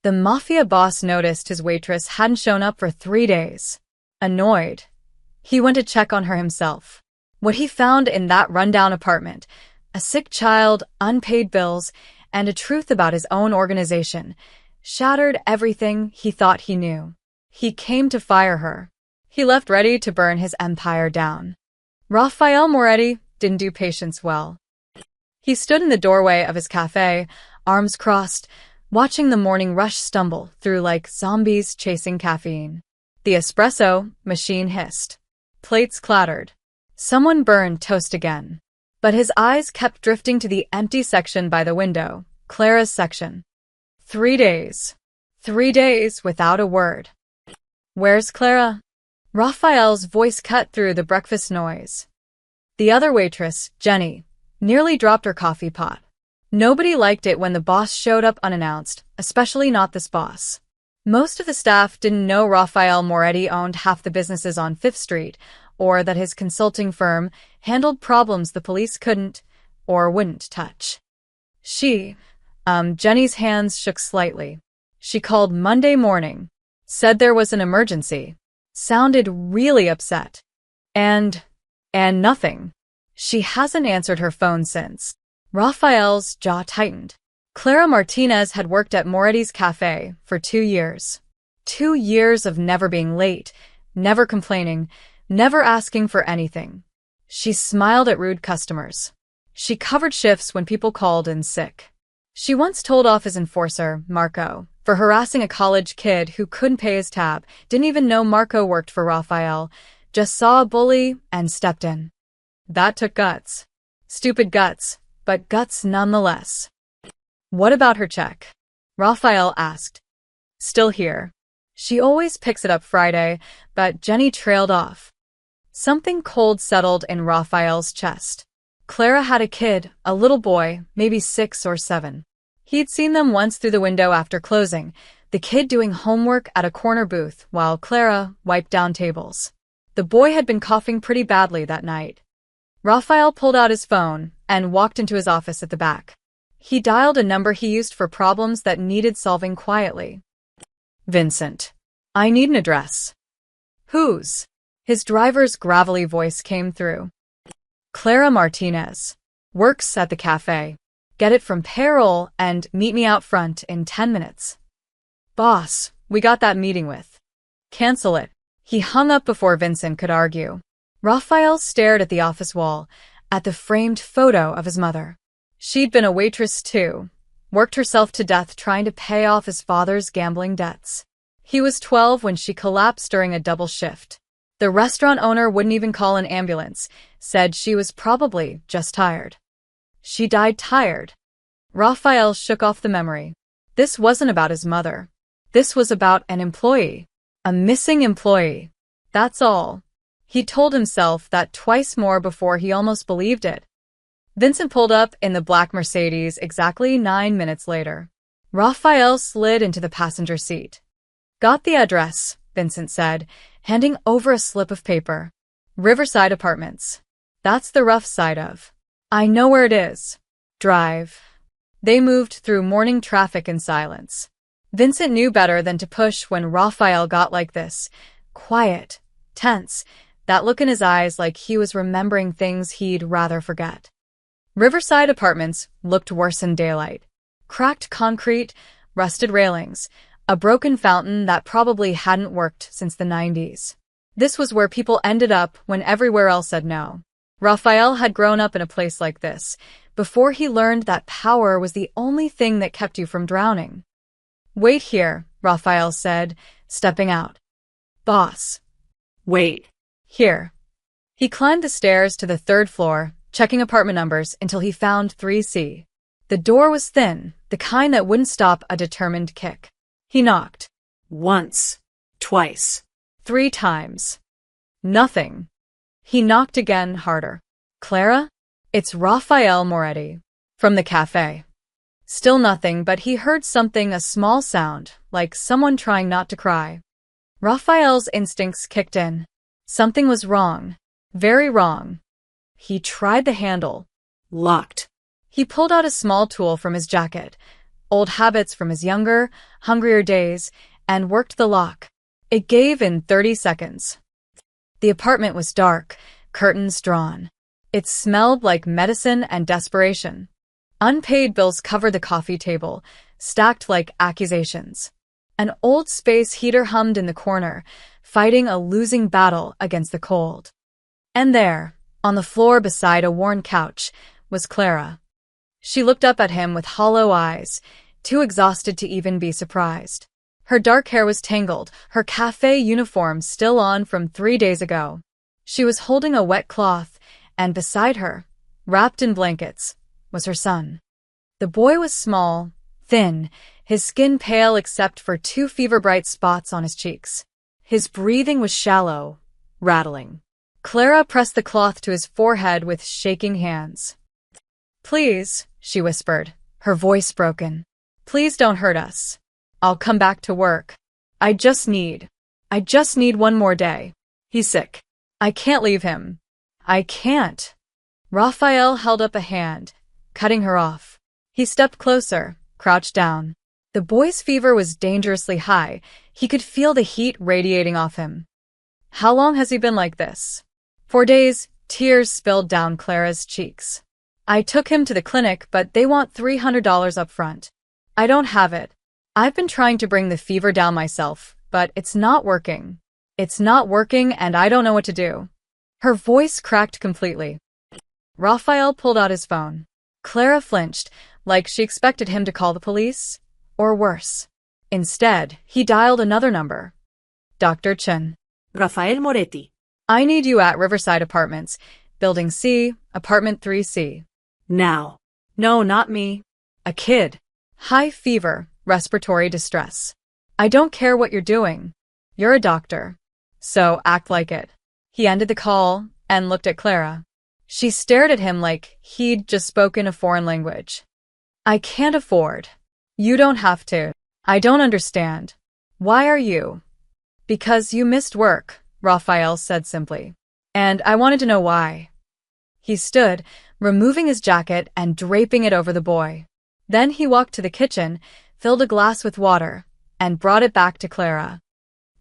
The Mafia boss noticed his waitress hadn't shown up for 3 days. Annoyed, he went to check on her himself. What he found in that rundown apartment, a sick child, unpaid bills, and a truth about his own organization, shattered everything he thought he knew. He came to fire her. He left ready to burn his empire down. Rafael Moretti didn't do patience well. He stood in the doorway of his cafe, arms crossed, watching the morning rush stumble through like zombies chasing caffeine. The espresso machine hissed. Plates clattered. Someone burned toast again. But his eyes kept drifting to the empty section by the window, Clara's section. 3 days. 3 days without a word. Where's Clara? Raphael's voice cut through the breakfast noise. The other waitress, Jenny, nearly dropped her coffee pot. Nobody liked it when the boss showed up unannounced, especially not this boss. Most of the staff didn't know Rafael Moretti owned half the businesses on 5th Street, or that his consulting firm handled problems the police couldn't or wouldn't touch. Jenny's hands shook slightly. She called Monday morning, said there was an emergency, sounded really upset. And nothing. She hasn't answered her phone since. Raphael's jaw tightened. Clara Martinez had worked at Moretti's cafe for 2 years. 2 years of never being late, never complaining, never asking for anything. She smiled at rude customers. She covered shifts when people called in sick. She once told off his enforcer, Marco, for harassing a college kid who couldn't pay his tab, didn't even know Marco worked for Rafael, just saw a bully and stepped in. That took guts. Stupid guts, but guts nonetheless. What about her check? Rafael asked. Still here. She always picks it up Friday, but Jenny trailed off. Something cold settled in Rafael's chest. Clara had a kid, a little boy, maybe 6 or 7. He'd seen them once through the window after closing, the kid doing homework at a corner booth while Clara wiped down tables. The boy had been coughing pretty badly that night. Rafael pulled out his phone and walked into his office at the back. He dialed a number he used for problems that needed solving quietly. Vincent. I need an address. Whose? His driver's gravelly voice came through. Clara Martinez. Works at the cafe. Get it from payroll and meet me out front in 10 minutes. Boss, we got that meeting with. Cancel it. He hung up before Vincent could argue. Rafael stared at the office wall, at the framed photo of his mother. She'd been a waitress too, worked herself to death trying to pay off his father's gambling debts. He was 12 when she collapsed during a double shift. The restaurant owner wouldn't even call an ambulance, said she was probably just tired. She died tired. Rafael shook off the memory. This wasn't about his mother. This was about an employee. A missing employee. That's all. He told himself that twice more before he almost believed it. Vincent pulled up in the black Mercedes exactly 9 minutes later. Rafael slid into the passenger seat. Got the address, Vincent said, handing over a slip of paper. Riverside Apartments. That's the rough side of. I know where it is. Drive. They moved through morning traffic in silence. Vincent knew better than to push when Rafael got like this. Quiet, tense, that look in his eyes like he was remembering things he'd rather forget. Riverside Apartments looked worse in daylight. Cracked concrete, rusted railings, a broken fountain that probably hadn't worked since the 90s. This was where people ended up when everywhere else said no. Rafael had grown up in a place like this, before he learned that power was the only thing that kept you from drowning. Wait here, Rafael said, stepping out. Boss. Wait. Here. He climbed the stairs to the 3rd floor, checking apartment numbers until he found 3C. The door was thin, the kind that wouldn't stop a determined kick. He knocked. Once. Twice. 3 times. Nothing. He knocked again harder. Clara? It's Rafael Moretti. From the cafe. Still nothing, but he heard something, a small sound, like someone trying not to cry. Rafael's instincts kicked in. Something was wrong. Very wrong. He tried the handle. Locked. He pulled out a small tool from his jacket. old habits from his younger, hungrier days, and worked the lock. It gave in 30 seconds. The apartment was dark, curtains drawn. It smelled like medicine and desperation. Unpaid bills covered the coffee table, stacked like accusations. An old space heater hummed in the corner, fighting a losing battle against the cold. And there, on the floor beside a worn couch, was Clara. She looked up at him with hollow eyes, too exhausted to even be surprised. Her dark hair was tangled, her cafe uniform still on from 3 days ago. She was holding a wet cloth, and beside her, wrapped in blankets, was her son. The boy was small, thin, his skin pale except for 2 fever-bright spots on his cheeks. His breathing was shallow, rattling. Clara pressed the cloth to his forehead with shaking hands. "Please," she whispered, her voice broken. "Please don't hurt us. I'll come back to work. I just need 1 more day. He's sick. I can't leave him. I can't." Raphael held up a hand, cutting her off. He stepped closer, crouched down. The boy's fever was dangerously high. He could feel the heat radiating off him. "How long has he been like this?" "4 days." Tears spilled down Clara's cheeks. "I took him to the clinic, but they want $300 up front. I don't have it. I've been trying to bring the fever down myself, but it's not working. It's not working, and I don't know what to do." Her voice cracked completely. Raphael pulled out his phone. Clara flinched, like she expected him to call the police, or worse. Instead, he dialed another number. Dr. Chen. Rafael Moretti. "I need you at Riverside Apartments, Building C, Apartment 3C. Now. "No, not me. A kid. High fever, respiratory distress. I don't care what you're doing. You're a doctor. So act like it." He ended the call and looked at Clara. She stared at him like he'd just spoken a foreign language. "I can't afford." "You don't have to." "I don't understand. Why are you?" "Because you missed work," Raphael said simply. "And I wanted to know why." He stood, removing his jacket and draping it over the boy. Then he walked to the kitchen, filled a glass with water, and brought it back to Clara.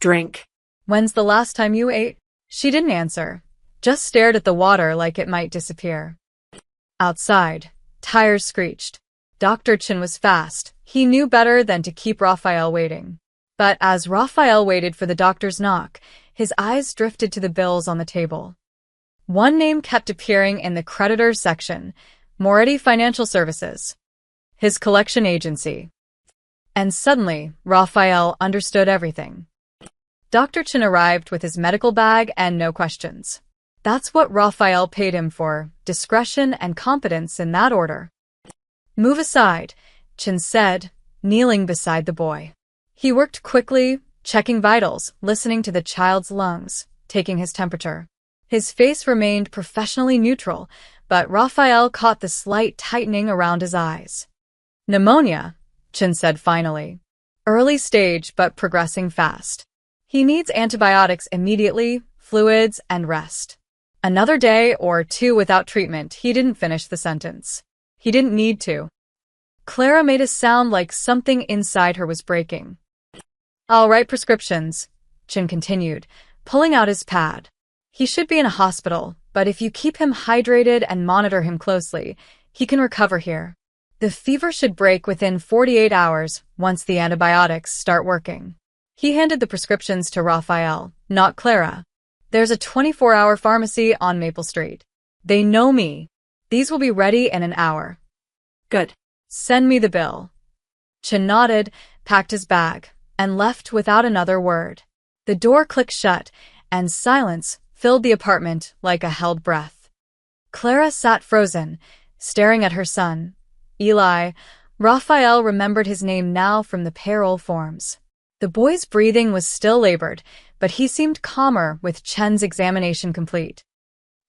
"Drink." "When's the last time you ate?" She didn't answer, just stared at the water like it might disappear. Outside, tires screeched. Dr. Chen was fast. He knew better than to keep Raphael waiting. But as Raphael waited for the doctor's knock, his eyes drifted to the bills on the table. One name kept appearing in the creditors section: Moretti Financial Services. His collection agency. And suddenly, Raphael understood everything. Dr. Chen arrived with his medical bag and no questions. That's what Raphael paid him for, discretion and competence in that order. "Move aside," Chen said, kneeling beside the boy. He worked quickly, checking vitals, listening to the child's lungs, taking his temperature. His face remained professionally neutral, but Raphael caught the slight tightening around his eyes. "Pneumonia," Chen said finally. "Early stage but progressing fast. He needs antibiotics immediately, fluids, and rest." Another day or 2 without treatment. He didn't finish the sentence. He didn't need to. Clara made a sound like something inside her was breaking. "I'll write prescriptions," Chen continued, pulling out his pad. "He should be in a hospital, but if you keep him hydrated and monitor him closely, he can recover here. The fever should break within 48 hours once the antibiotics start working." He handed the prescriptions to Raphael, not Clara. "There's a 24-hour pharmacy on Maple Street. They know me. These will be ready in an hour." "Good. "Send me the bill." Chen nodded, packed his bag, and left without another word. The door clicked shut, and silence filled the apartment like a held breath. Clara sat frozen, staring at her son. Eli. Raphael remembered his name now from the payroll forms. The boy's breathing was still labored, but he seemed calmer with Chen's examination complete.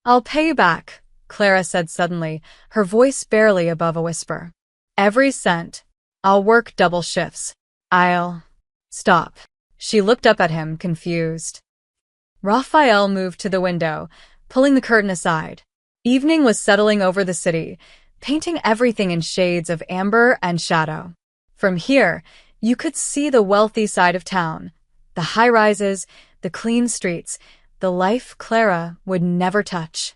"I'll pay you back," Clara said suddenly, her voice barely above a whisper. "Every cent. I'll work double shifts. I'll..." "Stop." She looked up at him, confused. Raphael moved to the window, pulling the curtain aside. Evening was settling over the city, painting everything in shades of amber and shadow. From here, you could see the wealthy side of town, the high-rises, the clean streets, the life Clara would never touch.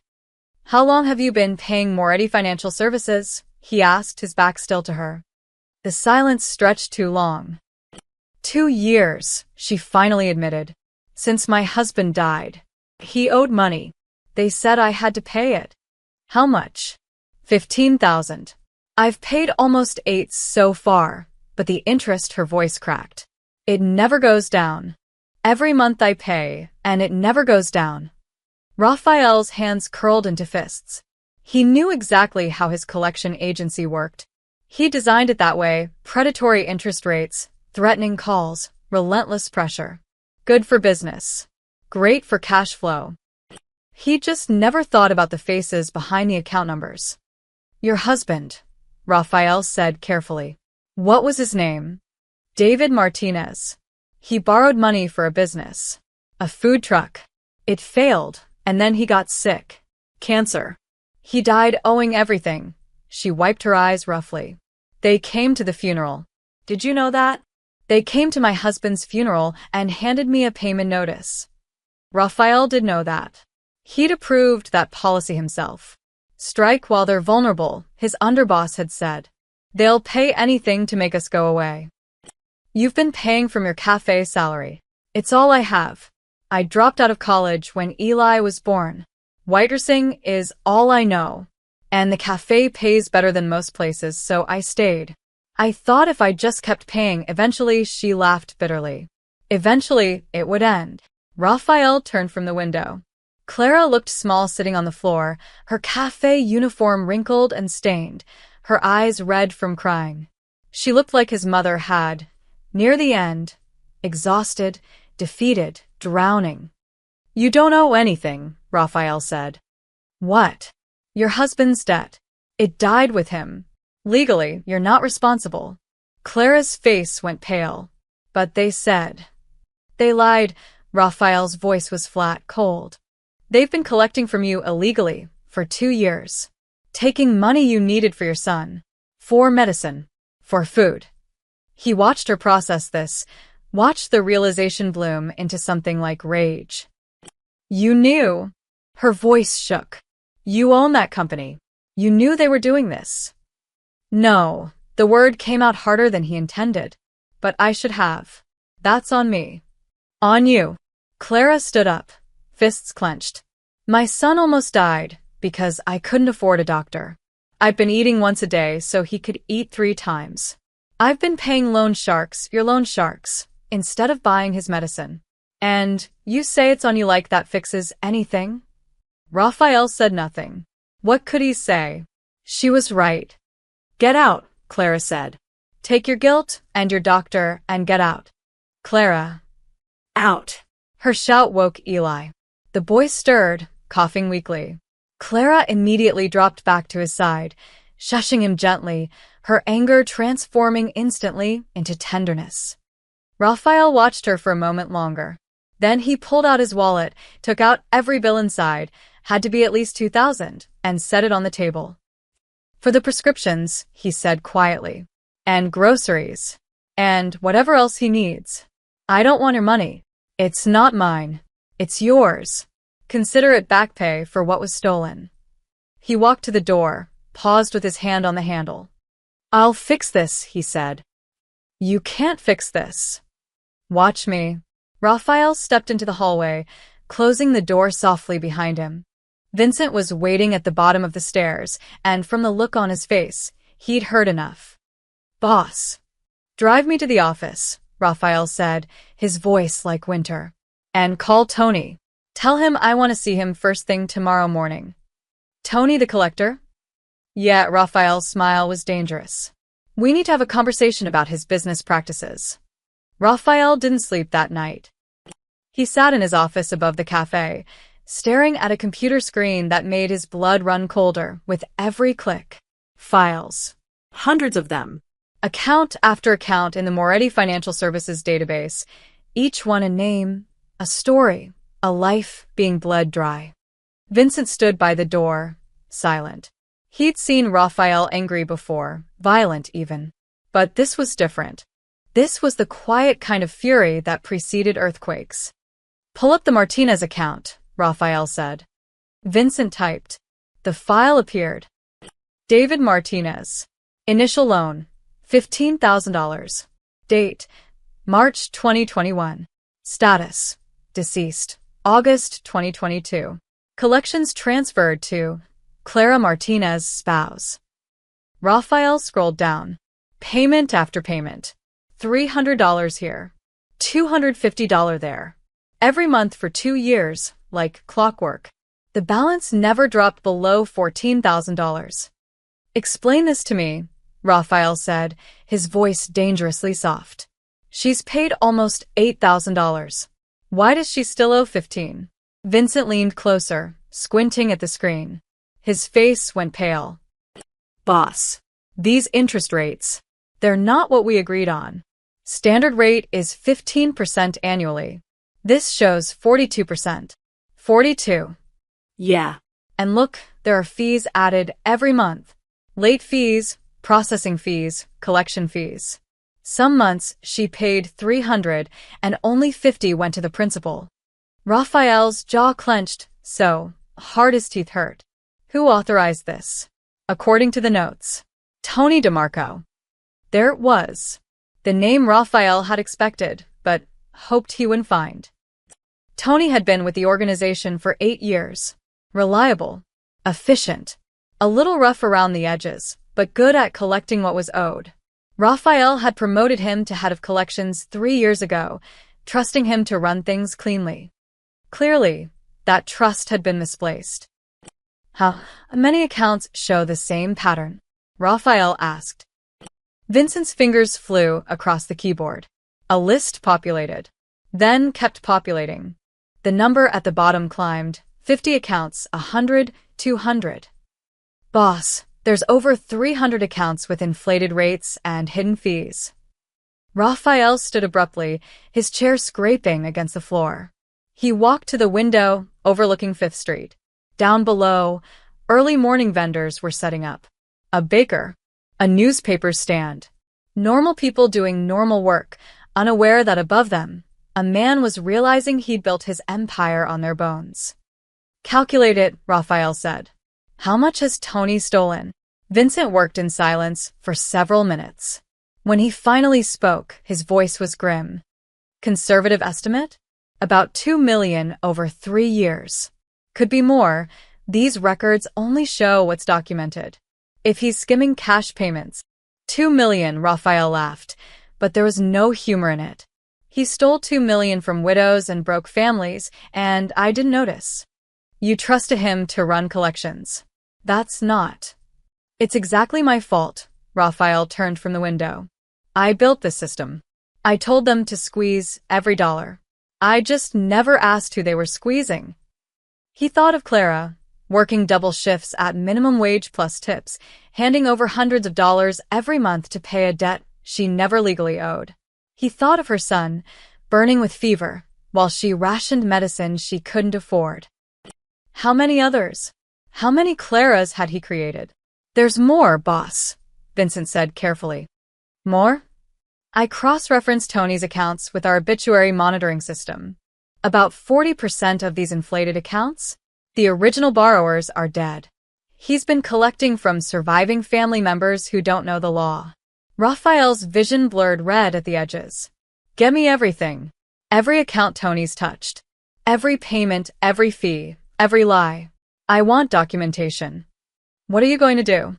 "How long have you been paying Moretti Financial Services?" he asked, his back still to her. The silence stretched too long. 2 years, she finally admitted. "Since my husband died. He owed money. They said I had to pay it." "How much?" "15,000. I've paid almost 8 so far, but the interest," her voice cracked. "It never goes down. Every month I pay, and it never goes down." Raphael's hands curled into fists. He knew exactly how his collection agency worked. He designed it that way: predatory interest rates, threatening calls, relentless pressure. Good for business. Great for cash flow. He just never thought about the faces behind the account numbers. "Your husband," Raphael said carefully. "What was his name?" "David Martinez. He borrowed money for a business. A food truck. It failed, and then he got sick. Cancer. He died owing everything." She wiped her eyes roughly. "They came to the funeral. Did you know that? They came to my husband's funeral and handed me a payment notice." Raphael did know that. He'd approved that policy himself. "Strike while they're vulnerable," his underboss had said. "They'll pay anything to make us go away." "You've been paying from your cafe salary. It's all I have. I dropped out of college when Eli was born. Waitressing is all I know. And the cafe pays better than most places, so I stayed. I thought if I just kept paying, eventually," she laughed bitterly. "Eventually, it would end." Raphael turned from the window. Clara looked small sitting on the floor, her cafe uniform wrinkled and stained, her eyes red from crying. She looked like his mother had, near the end, exhausted, defeated, drowning. "You don't owe anything," Raphael said. "What?" "Your husband's debt. It died with him. Legally, you're not responsible." Clara's face went pale. "But they said." "They lied." Raphael's voice was flat, cold. "They've been collecting from you illegally for 2 years. Taking money you needed for your son. For medicine. For food." He watched her process this, watched the realization bloom into something like rage. "You knew." Her voice shook. "You own that company. You knew they were doing this." "No." The word came out harder than he intended. "But I should have. That's on me." "On you." Clara stood up, fists clenched. "My son almost died because I couldn't afford a doctor. I've been eating once a day so he could eat 3 times. I've been paying loan sharks, your loan sharks, instead of buying his medicine. And you say it's on you like that fixes anything?" Raphael said nothing. What could he say? She was right. "Get out," Clara said. "Take your guilt and your doctor and get out." "Clara." Out. Her shout woke Eli. The boy stirred, coughing weakly. Clara immediately dropped back to his side, shushing him gently, her anger transforming instantly into tenderness. Raphael watched her for a moment longer. Then he pulled out his wallet, took out every bill inside, had to be at least 2,000, and set it on the table. "For the prescriptions," he said quietly. "And groceries. And whatever else he needs. I don't want your money. It's not mine. It's yours. Consider it back pay for what was stolen." He walked to the door, paused with his hand on the handle. "I'll fix this," he said. "You can't fix this." "Watch me." Raphael stepped into the hallway, closing the door softly behind him. Vincent was waiting at the bottom of the stairs, and from the look on his face, he'd heard enough. "Boss." "Drive me to the office," Raphael said, his voice like winter. "And call Tony. Tell him I want to see him first thing tomorrow morning." "Tony the collector?" "Yeah." Raphael's smile was dangerous. "We need to have a conversation about his business practices." Raphael didn't sleep that night. He sat in his office above the cafe, staring at a computer screen that made his blood run colder with every click. Files. Hundreds of them. Account after account in the Moretti Financial Services database, each one a name, a story, a life being bled dry. Vincent stood by the door, silent. He'd seen Raphael angry before, violent even. But this was different. This was the quiet kind of fury that preceded earthquakes. Pull up the Martinez account, Raphael said. Vincent typed. The file appeared. David Martinez. Initial loan, $15,000. Date, March 2021. Status, deceased, August 2022. Collections transferred to Clara Martinez, spouse. Raphael scrolled down. Payment after payment. $300 here. $250 there. Every month for 2 years, like clockwork. The balance never dropped below $14,000. Explain this to me, Raphael said, his voice dangerously soft. She's paid almost $8,000. Why does she still owe 15? Vincent leaned closer, squinting at the screen. His face went pale. Boss. These interest rates, they're not what we agreed on. Standard rate is 15% annually. This shows 42%. 42. Yeah. And look, there are fees added every month. Late fees, processing fees, collection fees. Some months she paid $300 and only $50 went to the principal. Raphael's jaw clenched, so hard his teeth hurt. Who authorized this? According to the notes, Tony DeMarco. There it was. The name Raphael had expected, but hoped he wouldn't find. Tony had been with the organization for 8 years. Reliable. Efficient. A little rough around the edges, but good at collecting what was owed. Raphael had promoted him to head of collections 3 years ago, trusting him to run things cleanly. Clearly, that trust had been misplaced. How many accounts show the same pattern? Raphael asked. Vincent's fingers flew across the keyboard. A list populated, then kept populating. The number at the bottom climbed, 50 accounts, 100, 200. Boss, there's over 300 accounts with inflated rates and hidden fees. Raphael stood abruptly, his chair scraping against the floor. He walked to the window overlooking 5th Street. Down below, early morning vendors were setting up. A baker. A newspaper stand. Normal people doing normal work, unaware that above them, a man was realizing he'd built his empire on their bones. Calculate it, Raphael said. How much has Tony stolen? Vincent worked in silence for several minutes. When he finally spoke, his voice was grim. Conservative estimate? About $2 million over 3 years. Could be more. These records only show what's documented. If he's skimming cash payments, $2 million, Raphael laughed, but there was no humor in it. He stole $2 million from widows and broke families, and I didn't notice. You trusted him to run collections. That's not. It's exactly my fault. Raphael turned from the window. I built this system. I told them to squeeze every dollar. I just never asked who they were squeezing. He thought of Clara, working double shifts at minimum wage plus tips, handing over hundreds of dollars every month to pay a debt she never legally owed. He thought of her son, burning with fever, while she rationed medicine she couldn't afford. How many others? How many Claras had he created? There's more, boss, Vincent said carefully. More? I cross-referenced Tony's accounts with our obituary monitoring system. About 40% of these inflated accounts, the original borrowers, are dead. He's been collecting from surviving family members who don't know the law. Raphael's vision blurred red at the edges. Get me everything. Every account Tony's touched. Every payment, every fee, every lie. I want documentation. What are you going to do?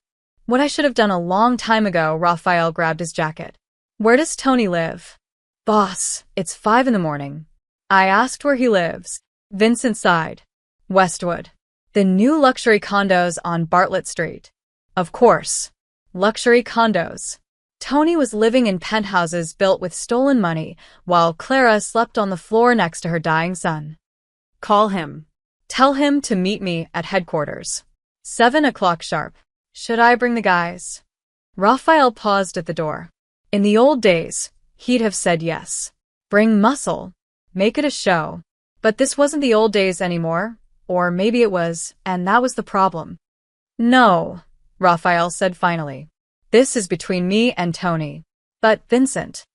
What I should have done a long time ago. Raphael grabbed his jacket. Where does Tony live? Boss, it's 5 a.m. I asked where he lives. Vincent sighed. Westwood. The new luxury condos on Bartlett Street. Of course. Luxury condos. Tony was living in penthouses built with stolen money, while Clara slept on the floor next to her dying son. Call him. Tell him to meet me at headquarters. 7 o'clock sharp. Should I bring the guys? Raphael paused at the door. In the old days, he'd have said yes. Bring muscle. Make it a show. But this wasn't the old days anymore. Or maybe it was, and that was the problem. No, Raphael said finally. This is between me and Tony. But Vincent.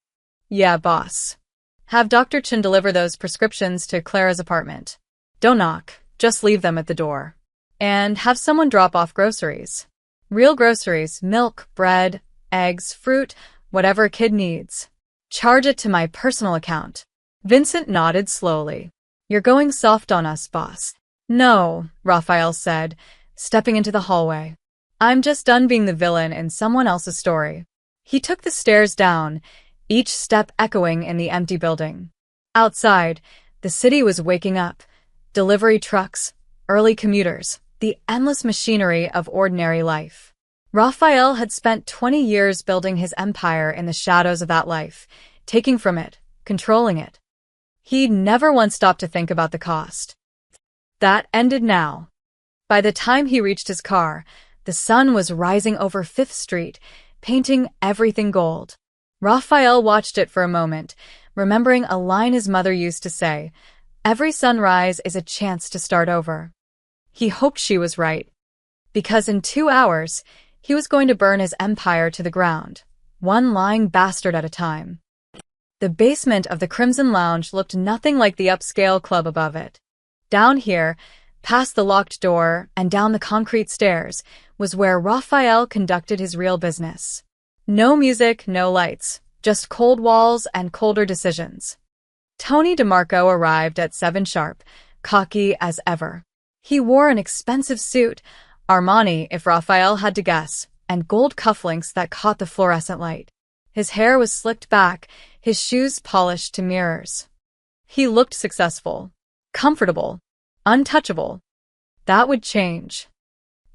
Yeah, boss. Have Dr. Chen deliver those prescriptions to Clara's apartment. Don't knock, just leave them at the door. And have someone drop off groceries. Real groceries, milk, bread, eggs, fruit, whatever a kid needs. Charge it to my personal account. Vincent nodded slowly. You're going soft on us, boss. No, Raphael said, stepping into the hallway. I'm just done being the villain in someone else's story. He took the stairs down, each step echoing in the empty building. Outside, the city was waking up. Delivery trucks, early commuters, the endless machinery of ordinary life. Raphael had spent 20 years building his empire in the shadows of that life, taking from it, controlling it. He'd never once stopped to think about the cost. That ended now. By the time he reached his car, the sun was rising over 5th Street, painting everything gold. Raphael watched it for a moment, remembering a line his mother used to say, "Every sunrise is a chance to start over." He hoped she was right, because in 2 hours, he was going to burn his empire to the ground, one lying bastard at a time. The basement of the Crimson Lounge looked nothing like the upscale club above it. Down here, past the locked door and down the concrete stairs, was where Raphael conducted his real business. No music, no lights, just cold walls and colder decisions. Tony DeMarco arrived at 7 sharp, cocky as ever. He wore an expensive suit, Armani if Raphael had to guess, and gold cufflinks that caught the fluorescent light. His hair was slicked back, his shoes polished to mirrors. He looked successful, comfortable, untouchable. That would change.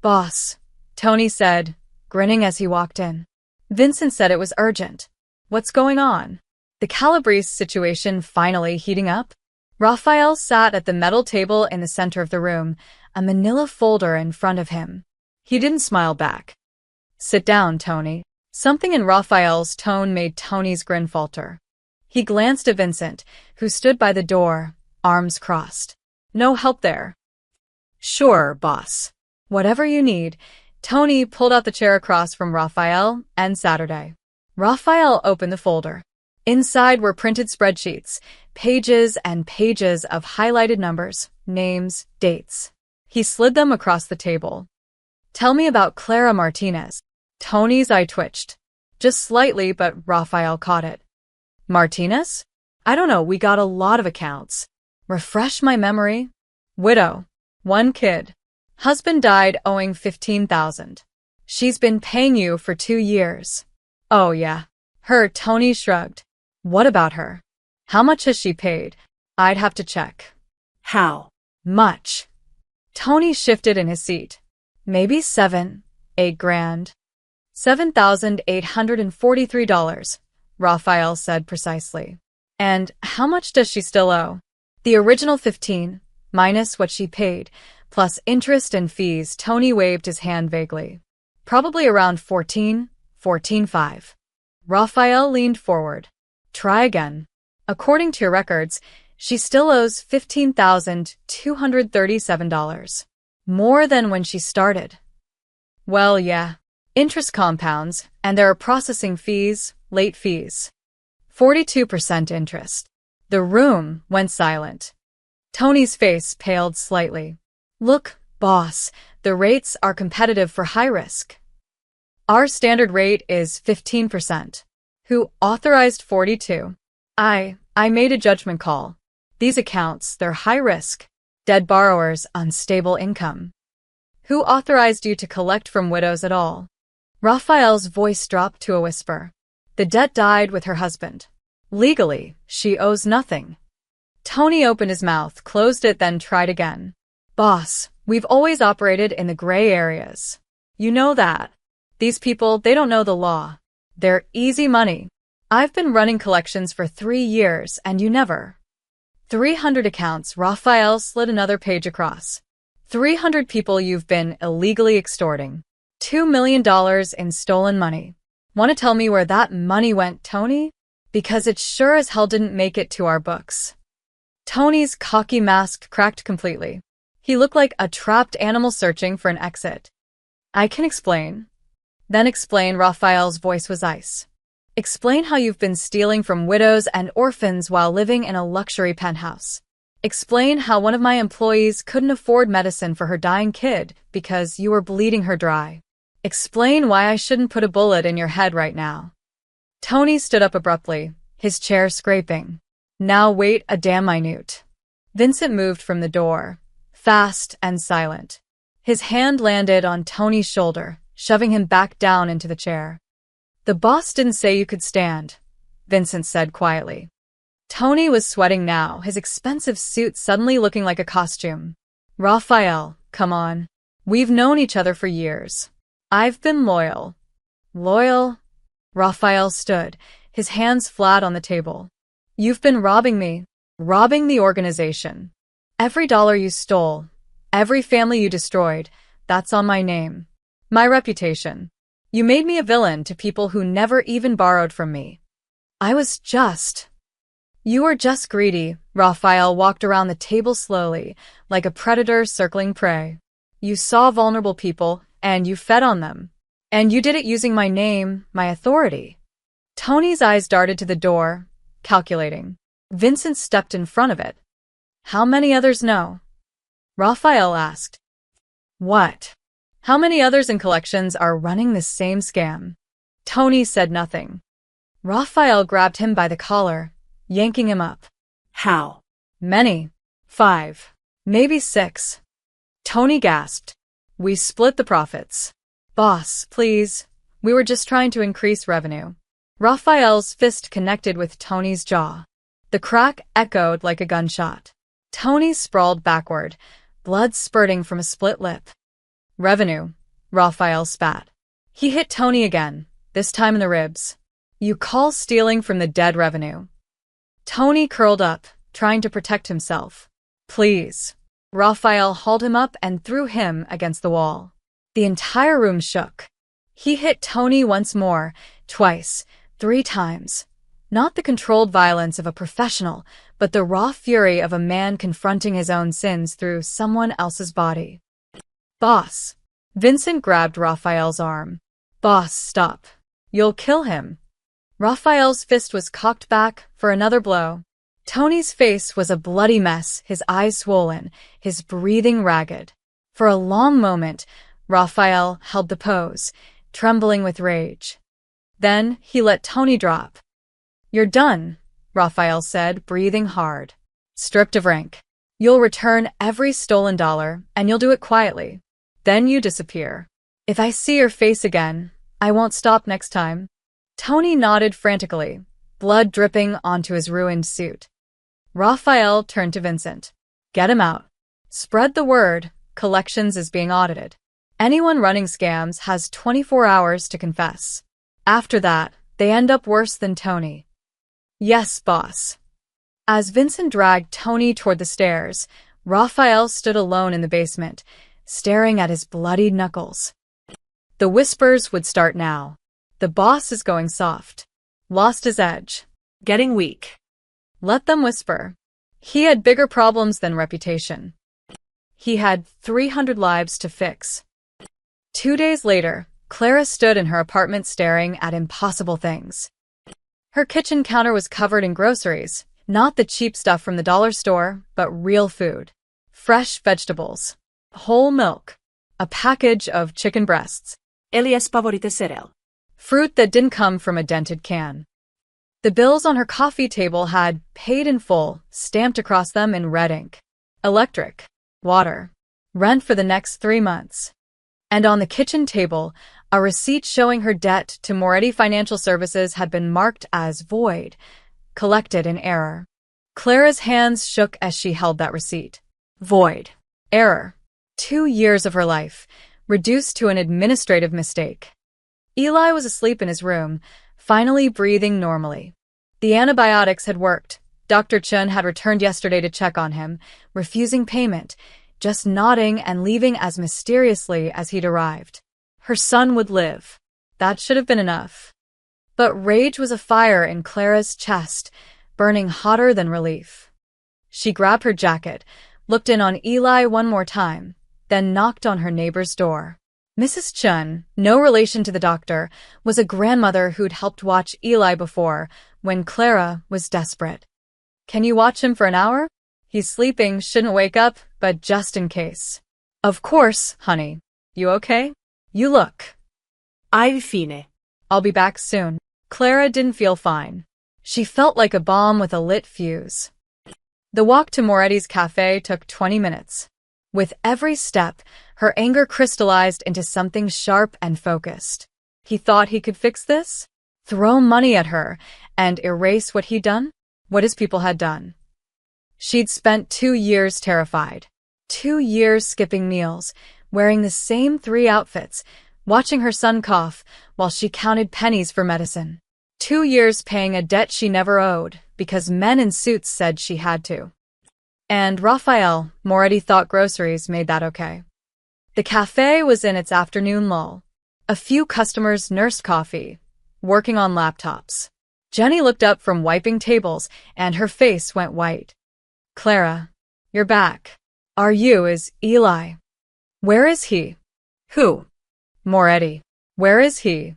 Boss, Tony said, grinning as he walked in. Vincent said it was urgent. What's going on? The Calabrese situation finally heating up? Raphael sat at the metal table in the center of the room, a manila folder in front of him. He didn't smile back. Sit down, Tony. Something in Raphael's tone made Tony's grin falter. He glanced at Vincent, who stood by the door, arms crossed. No help there. Sure, boss. Whatever you need. Tony pulled out the chair across from Raphael and Saturday. Raphael opened the folder. Inside were printed spreadsheets, pages and pages of highlighted numbers, names, dates. He slid them across the table. Tell me about Clara Martinez. Tony's eye twitched. Just slightly, but Raphael caught it. Martinez? I don't know, we got a lot of accounts. Refresh my memory. Widow. 1 kid. Husband died owing $15,000. She's been paying you for 2 years. Oh yeah. Her, Tony shrugged. What about her? How much has she paid? I'd have to check. How much? Tony shifted in his seat. Maybe 7, 8 grand. $7,843, Raphael said precisely. And how much does she still owe? The original 15, minus what she paid, plus interest and fees. Tony waved his hand vaguely. Probably around 14.5. Raphael leaned forward. Try again. According to your records, she still owes $15,237. More than when she started. Well, yeah. Interest compounds, and there are processing fees, late fees. 42% interest. The room went silent. Tony's face paled slightly. Look, boss, the rates are competitive for high risk. Our standard rate is 15%. Who authorized 42? I made a judgment call. These accounts, they're high risk. Dead borrowers, unstable income. Who authorized you to collect from widows at all? Raphael's voice dropped to a whisper. The debt died with her husband. Legally, she owes nothing. Tony opened his mouth, closed it, then tried again. Boss, we've always operated in the gray areas. You know that. These people, they don't know the law. They're easy money. I've been running collections for 3 years, and you never. 300 accounts. Raphael slid another page across. 300 people you've been illegally extorting. $2 million in stolen money. Want to tell me where that money went, Tony? Because it sure as hell didn't make it to our books. Tony's cocky mask cracked completely. He looked like a trapped animal searching for an exit. I can explain. Then explain. Raphael's voice was ice. Explain how you've been stealing from widows and orphans while living in a luxury penthouse. Explain how one of my employees couldn't afford medicine for her dying kid because you were bleeding her dry. Explain why I shouldn't put a bullet in your head right now. Tony stood up abruptly, his chair scraping. Now wait a damn minute. Vincent moved from the door, fast and silent. His hand landed on Tony's shoulder, shoving him back down into the chair. The boss didn't say you could stand, Vincent said quietly. Tony was sweating now, his expensive suit suddenly looking like a costume. Raphael, come on. We've known each other for years. I've been loyal. Loyal? Raphael stood, his hands flat on the table. You've been robbing me, robbing the organization. Every dollar you stole, every family you destroyed, that's on my name. My reputation. You made me a villain to people who never even borrowed from me. You were just greedy. Raphael walked around the table slowly, like a predator circling prey. You saw vulnerable people, and you fed on them. And you did it using my name, my authority. Tony's eyes darted to the door, calculating. Vincent stepped in front of it. How many others know? Raphael asked. What? How many others in collections are running the same scam? Tony said nothing. Raphael grabbed him by the collar, yanking him up. How? Many. 5. Maybe 6. Tony gasped. We split the profits. Boss, please. We were just trying to increase revenue. Raphael's fist connected with Tony's jaw. The crack echoed like a gunshot. Tony sprawled backward, blood spurting from a split lip. Revenue, Raphael spat. He hit Tony again, this time in the ribs. You call stealing from the dead revenue. Tony curled up, trying to protect himself. Please. Raphael hauled him up and threw him against the wall. The entire room shook. He hit Tony once more, twice, 3 times. Not the controlled violence of a professional, but the raw fury of a man confronting his own sins through someone else's body. Boss. Vincent grabbed Raphael's arm. Boss, stop. You'll kill him. Raphael's fist was cocked back for another blow. Tony's face was a bloody mess, his eyes swollen, his breathing ragged. For a long moment, Raphael held the pose, trembling with rage. Then he let Tony drop. You're done, Raphael said, breathing hard. Stripped of rank. You'll return every stolen dollar, and you'll do it quietly. Then you disappear. If I see your face again, I won't stop next time. Tony nodded frantically, blood dripping onto his ruined suit. Raphael turned to Vincent. Get him out. Spread the word, collections is being audited. Anyone running scams has 24 hours to confess. After that, they end up worse than Tony. Yes, boss. As Vincent dragged Tony toward the stairs, Raphael stood alone in the basement, staring at his bloodied knuckles. The whispers would start now. The boss is going soft. Lost his edge. Getting weak. Let them whisper. He had bigger problems than reputation. He had 300 lives to fix. 2 days later, Clara stood in her apartment staring at impossible things. Her kitchen counter was covered in groceries, not the cheap stuff from the dollar store, but real food. Fresh vegetables. Whole milk. A package of chicken breasts. Elias favorite cereal. Fruit that didn't come from a dented can. The bills on her coffee table had paid in full, stamped across them in red ink. Electric. Water. Rent for the next 3 months. And on the kitchen table, a receipt showing her debt to Moretti Financial Services had been marked as void, collected in error. Clara's hands shook as she held that receipt. Void. Error. 2 years of her life, reduced to an administrative mistake. Eli was asleep in his room, finally breathing normally. The antibiotics had worked. Dr. Chun had returned yesterday to check on him, refusing payment, just nodding and leaving as mysteriously as he'd arrived. Her son would live. That should have been enough. But rage was a fire in Clara's chest, burning hotter than relief. She grabbed her jacket, looked in on Eli one more time, then knocked on her neighbor's door. Mrs. Chun, no relation to the doctor, was a grandmother who'd helped watch Eli before when Clara was desperate. Can you watch him for an hour? He's sleeping, shouldn't wake up, but just in case. Of course, honey. You okay? You look. Fine. I'll be back soon. Clara didn't feel fine. She felt like a bomb with a lit fuse. The walk to Moretti's cafe took 20 minutes. With every step, her anger crystallized into something sharp and focused. He thought he could fix this? Throw money at her and erase what he'd done? What his people had done. She'd spent 2 years terrified. 2 years skipping meals, wearing the same 3 outfits, watching her son cough while she counted pennies for medicine. 2 years paying a debt she never owed because men in suits said she had to. And Raphael, Moretti thought groceries made that okay. The cafe was in its afternoon lull. A few customers nursed coffee, working on laptops. Jenny looked up from wiping tables and her face went white. Clara, you're back. Are you is Eli? Where is he? Who? Moretti. Where is he?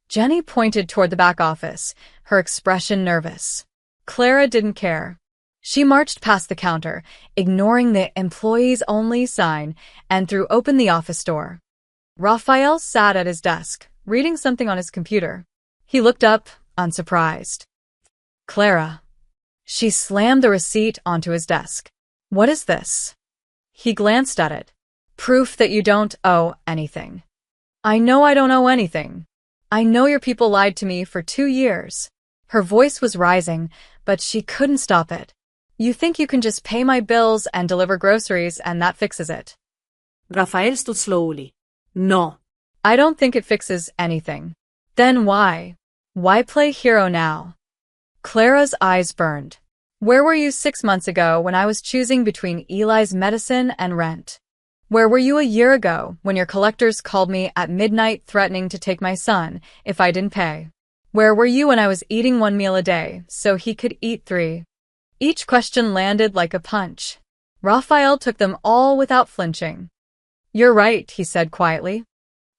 Jenny pointed toward the back office, her expression nervous. Clara didn't care. She marched past the counter, ignoring the employees only sign, and threw open the office door. Raphael sat at his desk, reading something on his computer. He looked up, unsurprised. Clara. She slammed the receipt onto his desk. What is this? He glanced at it. Proof that you don't owe anything. I know I don't owe anything. I know your people lied to me for 2 years. Her voice was rising, but she couldn't stop it. You think you can just pay my bills and deliver groceries and that fixes it? Rafael stood slowly. No. I don't think it fixes anything. Then why? Why play hero now? Clara's eyes burned. Where were you 6 months ago when I was choosing between Eli's medicine and rent? Where were you a year ago when your collectors called me at midnight threatening to take my son if I didn't pay? Where were you when I was eating 1 meal a day so he could eat 3? Each question landed like a punch. Raphael took them all without flinching. You're right, he said quietly.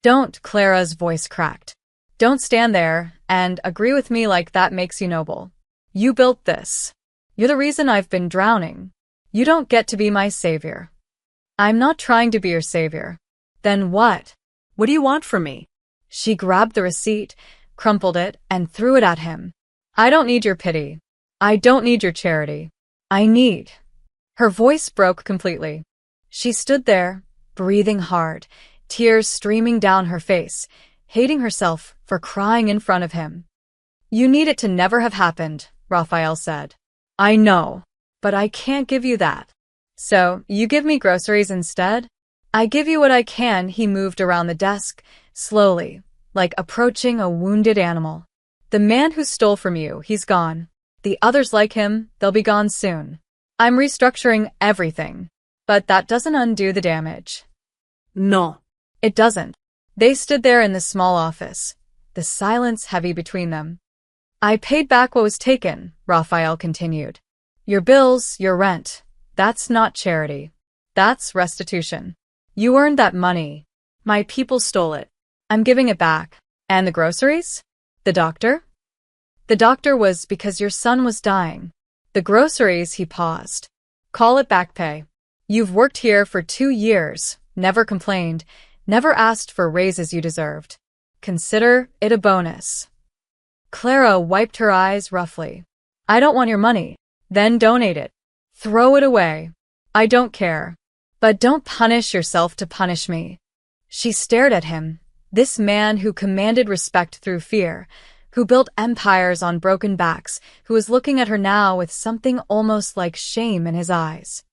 Don't, Clara's voice cracked. Don't stand there and agree with me like that makes you noble. You built this. You're the reason I've been drowning. You don't get to be my savior. I'm not trying to be your savior. Then what? What do you want from me? She grabbed the receipt, crumpled it, and threw it at him. I don't need your pity. I don't need your charity. I need. Her voice broke completely. She stood there, breathing hard, tears streaming down her face, hating herself for crying in front of him. You need it to never have happened, Raphael said. I know, but I can't give you that. So, you give me groceries instead? I give you what I can. He moved around the desk, slowly, like approaching a wounded animal. The man who stole from you, he's gone. The others like him, they'll be gone soon. I'm restructuring everything. But that doesn't undo the damage. No. It doesn't. They stood there in the small office, the silence heavy between them. I paid back what was taken, Raphael continued. Your bills, your rent. That's not charity. That's restitution. You earned that money. My people stole it. I'm giving it back. And the groceries? The doctor? The doctor was because your son was dying. The groceries, he paused. Call it back pay. You've worked here for 2 years, never complained, never asked for raises you deserved. Consider it a bonus. Clara wiped her eyes roughly. I don't want your money. Then donate it. Throw it away. I don't care. But don't punish yourself to punish me. She stared at him, this man who commanded respect through fear, who built empires on broken backs, who was looking at her now with something almost like shame in his eyes.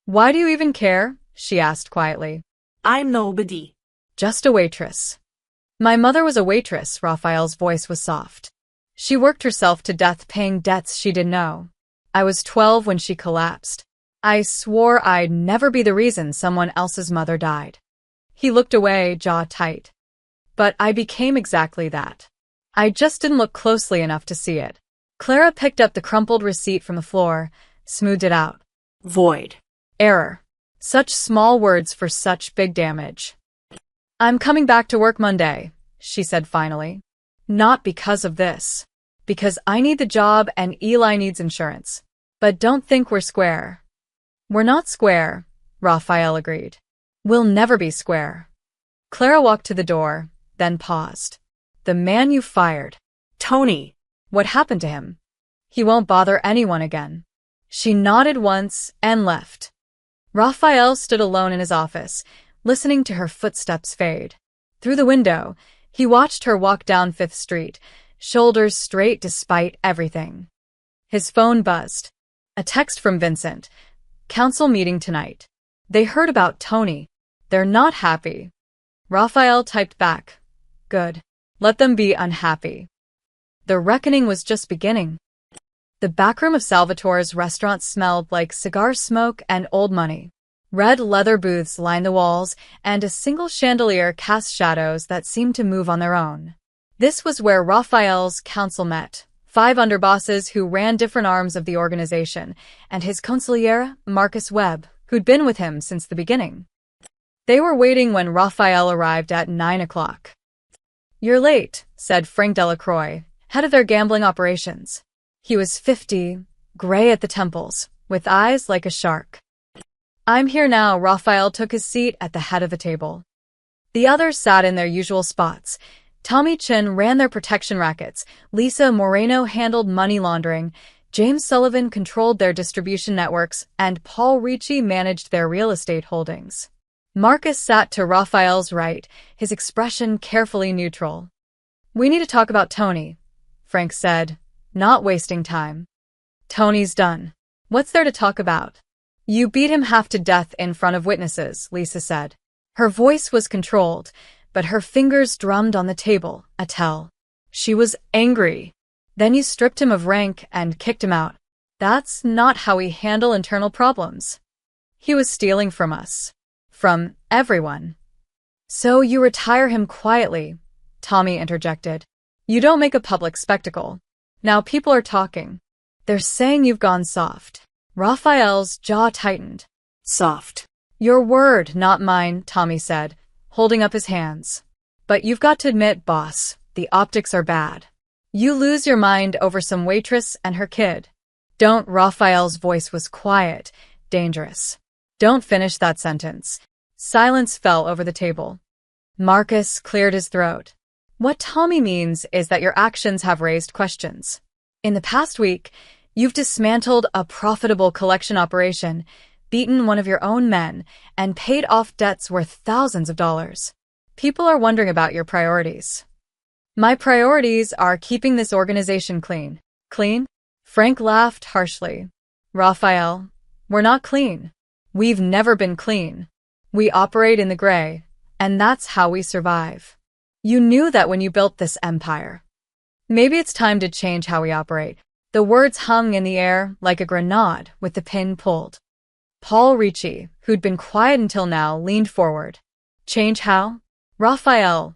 Why do you even care? She asked quietly. I'm nobody. Just a waitress. My mother was a waitress, Raphael's voice was soft. She worked herself to death paying debts she didn't know. I was 12 when she collapsed. I swore I'd never be the reason someone else's mother died. He looked away, jaw tight. But I became exactly that. I just didn't look closely enough to see it. Clara picked up the crumpled receipt from the floor, smoothed it out. Void. Error. Such small words for such big damage. I'm coming back to work Monday, she said finally. Not because of this. Because I need the job and Eli needs insurance. But don't think we're square. We're not square, Raphael agreed. We'll never be square. Clara walked to the door, then paused. The man you fired. Tony. What happened to him? He won't bother anyone again. She nodded once and left. Raphael stood alone in his office, listening to her footsteps fade. Through the window, he watched her walk down 5th Street, shoulders straight despite everything. His phone buzzed. A text from Vincent. Council meeting tonight. They heard about Tony. They're not happy. Raphael typed back. Good. Let them be unhappy. The reckoning was just beginning. The backroom of Salvatore's restaurant smelled like cigar smoke and old money. Red leather booths lined the walls, and a single chandelier cast shadows that seemed to move on their own. This was where Raphael's council met, 5 underbosses who ran different arms of the organization, and his consigliere, Marcus Webb, who'd been with him since the beginning. They were waiting when Raphael arrived at 9 o'clock. You're late, said Frank Delacroix, head of their gambling operations. He was 50, gray at the temples, with eyes like a shark. I'm here now. Raphael took his seat at the head of the table. The others sat in their usual spots. Tommy Chin ran their protection rackets, Lisa Moreno handled money laundering, James Sullivan controlled their distribution networks, and Paul Ricci managed their real estate holdings. Marcus sat to Raphael's right, his expression carefully neutral. We need to talk about Tony, Frank said, not wasting time. Tony's done. What's there to talk about? You beat him half to death in front of witnesses, Lisa said. Her voice was controlled, but her fingers drummed on the table, a tell. She was angry. Then you stripped him of rank and kicked him out. That's not how we handle internal problems. He was stealing from us. From everyone. So you retire him quietly, Tommy interjected. You don't make a public spectacle. Now people are talking. They're saying you've gone soft. Raphael's jaw tightened. Soft. Your word, not mine, Tommy said, holding up his hands. But you've got to admit, boss, the optics are bad. You lose your mind over some waitress and her kid. Don't. Raphael's voice was quiet, dangerous. Don't finish that sentence. Silence fell over the table. Marcus cleared his throat. What Tommy means is that your actions have raised questions. In the past week, you've dismantled a profitable collection operation, beaten one of your own men, and paid off debts worth thousands of dollars. People are wondering about your priorities. My priorities are keeping this organization clean. Clean? Frank laughed harshly. Raphael, we're not clean. We've never been clean. We operate in the gray, and that's how we survive. You knew that when you built this empire. Maybe it's time to change how we operate. The words hung in the air like a grenade with the pin pulled. Paul Ricci, who'd been quiet until now, leaned forward. Change how? Raphael,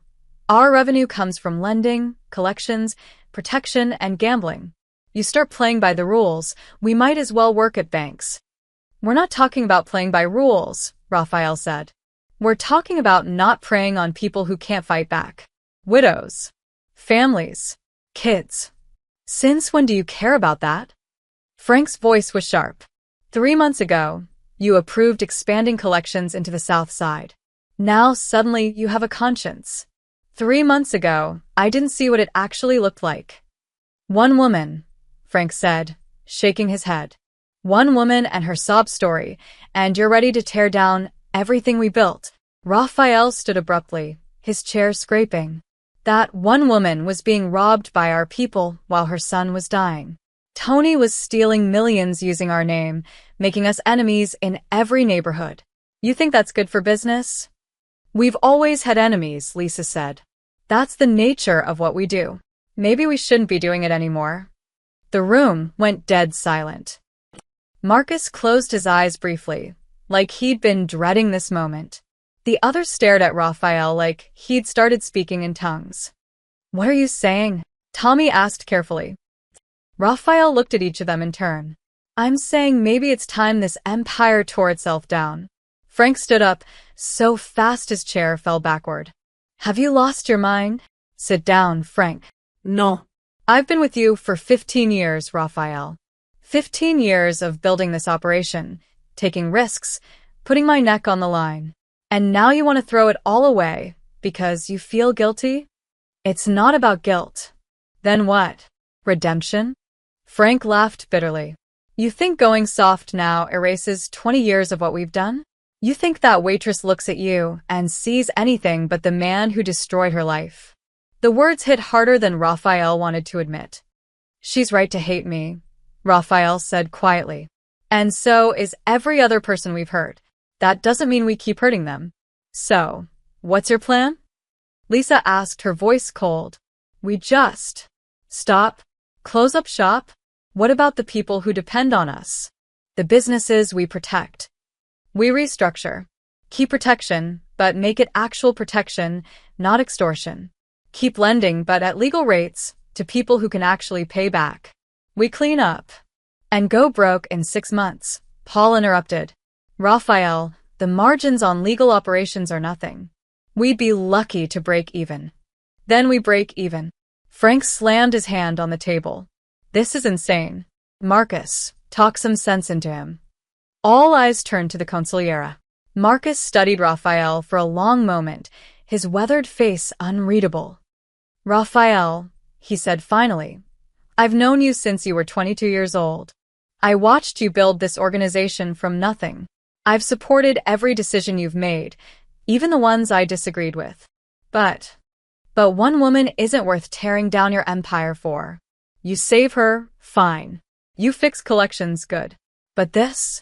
our revenue comes from lending, collections, protection, and gambling. You start playing by the rules, we might as well work at banks. We're not talking about playing by rules, Raphael said. We're talking about not preying on people who can't fight back. Widows. Families. Kids. Since when do you care about that? Frank's voice was sharp. 3 months ago, you approved expanding collections into the South Side. Now suddenly you have a conscience. 3 months ago, I didn't see what it actually looked like. One woman, Frank said, shaking his head. One woman and her sob story, and you're ready to tear down everything we built. Raphael stood abruptly, his chair scraping. That one woman was being robbed by our people while her son was dying. Tony was stealing millions using our name, making us enemies in every neighborhood. You think that's good for business? We've always had enemies, Lisa said. That's the nature of what we do. Maybe we shouldn't be doing it anymore. The room went dead silent. Marcus closed his eyes briefly, like he'd been dreading this moment. The others stared at Raphael like he'd started speaking in tongues. What are you saying? Tommy asked carefully. Raphael looked at each of them in turn. I'm saying maybe it's time this empire tore itself down. Frank stood up so fast his chair fell backward. Have you lost your mind? Sit down, Frank. No. I've been with you for 15 years, Raphael. 15 years of building this operation, taking risks, putting my neck on the line. And now you want to throw it all away because you feel guilty? It's not about guilt. Then what? Redemption? Frank laughed bitterly. You think going soft now erases 20 years of what we've done? You think that Waitress looks at you and sees anything but the man who destroyed her life. The words hit harder than Raphael wanted to admit. She's right to hate me, Raphael said quietly. And so is every other person we've hurt. That doesn't mean we keep hurting them. So, what's your plan? Lisa asked, her voice cold. We just stop, close up shop? What about the people who depend on us? The businesses we protect? We restructure. Keep protection, but make it actual protection, not extortion. Keep lending, but at legal rates, to people who can actually pay back. We clean up. And go broke in 6 months, Paul interrupted. Raphael, the margins on legal operations are nothing. We'd be lucky to break even. Then we break even. Frank slammed his hand on the table. This is insane. Marcus, talk some sense into him. All eyes turned to the consigliera. Marcus studied Raphael for a long moment, his weathered face unreadable. Raphael, he said finally, I've known you since you were 22 years old. I watched you build this organization from nothing. I've supported every decision you've made, even the ones I disagreed with. But one woman isn't worth tearing down your empire for. You save her, fine. You fix collections, good. But this?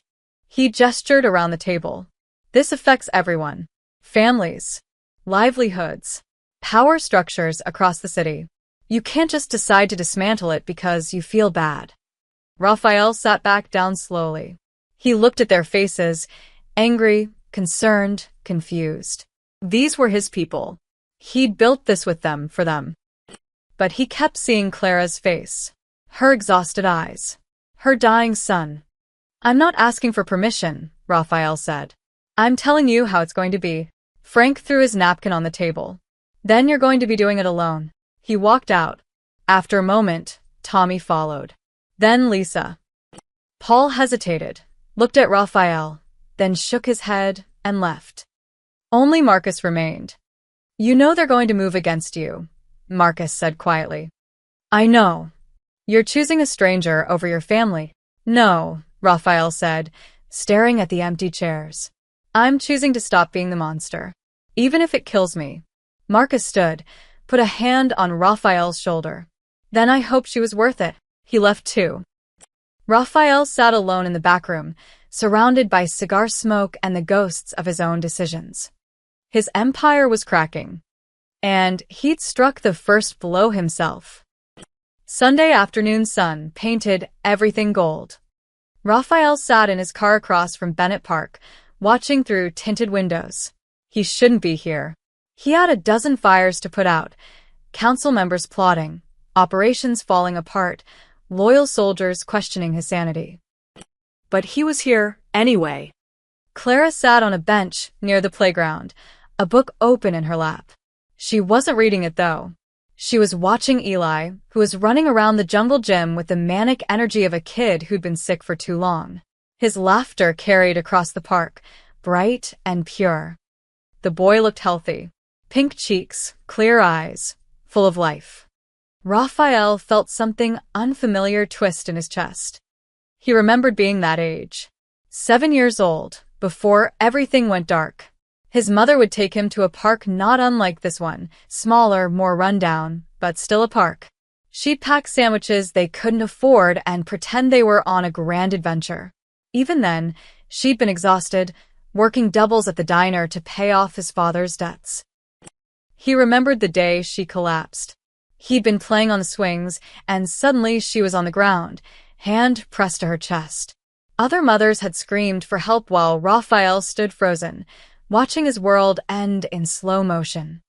He gestured around the table. This affects everyone. Families, livelihoods, power structures across the city. You can't just decide to dismantle it because you feel bad. Raphael sat back down slowly. He looked at their faces, angry, concerned, confused. These were his people. He'd built this with them, for them. But he kept seeing Clara's face, her exhausted eyes, her dying son. I'm not asking for permission, Raphael said. I'm telling you how it's going to be. Frank threw his napkin on the table. Then you're going to be doing it alone. He walked out. After a moment, Tommy followed. Then Lisa. Paul hesitated, looked at Raphael, then shook his head and left. Only Marcus remained. You know they're going to move against you, Marcus said quietly. I know. You're choosing a stranger over your family. No, Raphael said, staring at the empty chairs. I'm choosing to stop being the monster, even if it kills me. Marcus stood, put a hand on Raphael's shoulder. Then I hope she was worth it. He left too. Raphael sat alone in the back room, surrounded by cigar smoke and the ghosts of his own decisions. His empire was cracking, and he'd struck the first blow himself. Sunday afternoon sun painted everything gold. Raphael sat in his car across from Bennett Park, watching through tinted windows. He shouldn't be here. He had a dozen fires to put out, council members plotting, operations falling apart, loyal soldiers questioning his sanity. But he was here anyway. Clara sat on a bench near the playground, a book open in her lap. She wasn't reading it, though. She was watching Eli, who was running around the jungle gym with the manic energy of a kid who'd been sick for too long. His laughter carried across the park, bright and pure. The boy looked healthy. Pink cheeks, clear eyes, full of life. Raphael felt something unfamiliar twist in his chest. He remembered being that age. 7 years old, before everything went dark. His mother would take him to a park not unlike this one, smaller, more rundown, but still a park. She'd pack sandwiches they couldn't afford and pretend they were on a grand adventure. Even then, she'd been exhausted, working doubles at the diner to pay off his father's debts. He remembered the day she collapsed. He'd been playing on the swings, and suddenly she was on the ground, hand pressed to her chest. Other mothers had screamed for help while Raphael stood frozen, watching his world end in slow motion.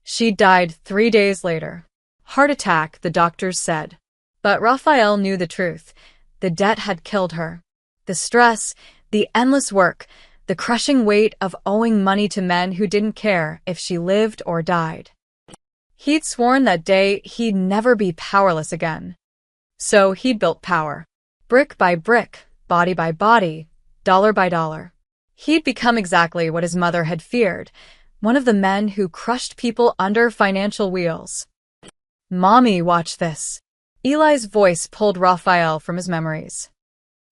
She died 3 days later. Heart attack, the doctors said. But Raphael knew the truth. The debt had killed her. The stress, the endless work, The crushing weight of owing money to men who didn't care if she lived or died. He'd sworn that day he'd never be powerless again. So he'd built power. Brick by brick, body by body, dollar by dollar. He'd become exactly what his mother had feared, one of the men who crushed people under financial wheels. "Mommy, watch this." Eli's voice pulled Raphael from his memories.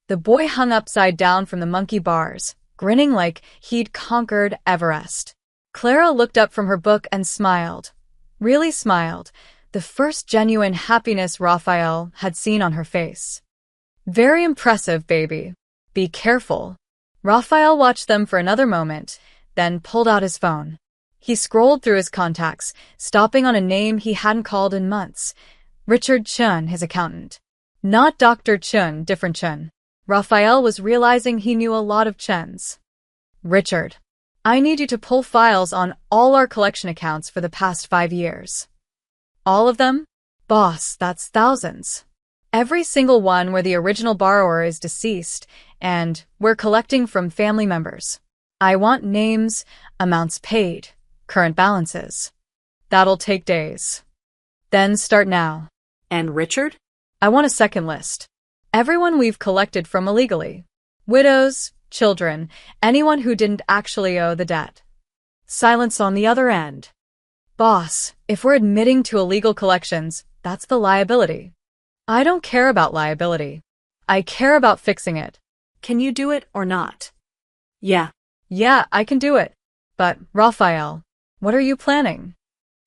The boy hung upside down from the monkey bars, grinning like he'd conquered Everest. Clara looked up from her book and smiled. Really smiled, the first genuine happiness Raphael had seen on her face. "Very impressive, baby. Be careful." Raphael watched them for another moment, then pulled out his phone. He scrolled through his contacts, stopping on a name he hadn't called in months. Richard Chun, his accountant. Not Dr. Chun, different Chun. Raphael was realizing he knew a lot of Chuns. "Richard, I need you to pull files on all our collection accounts for the past 5 years. All of them? Boss, that's thousands. Every single one where the original borrower is deceased, and we're collecting from family members. I want names, amounts paid, current balances. That'll take days. Then start now." And Richard? "I want a second list. Everyone we've collected from illegally. Widows, children, anyone who didn't actually owe the debt." Silence on the other end. "Boss, if we're admitting to illegal collections, that's the liability." "I don't care about liability. I care about fixing it." Can you do it or not? Yeah. "Yeah, I can do it. But, Raphael, what are you planning?"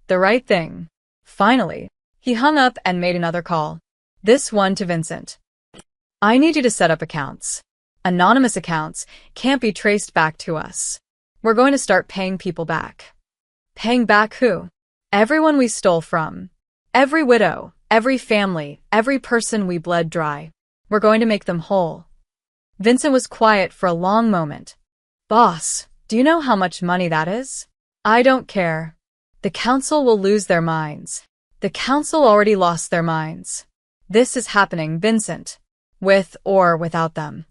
"The right thing." Finally, he hung up and made another call. This one to Vincent. "I need you to set up accounts. Anonymous accounts can't be traced back to us. We're going to start paying people back." "Paying back who?" "Everyone we stole from. Every widow, every family, every person we bled dry. We're going to make them whole." Vincent was quiet for a long moment. "Boss, do you know how much money that is?" "I don't care. The council will lose their minds. The council already lost their minds. This is happening, Vincent. With or without them."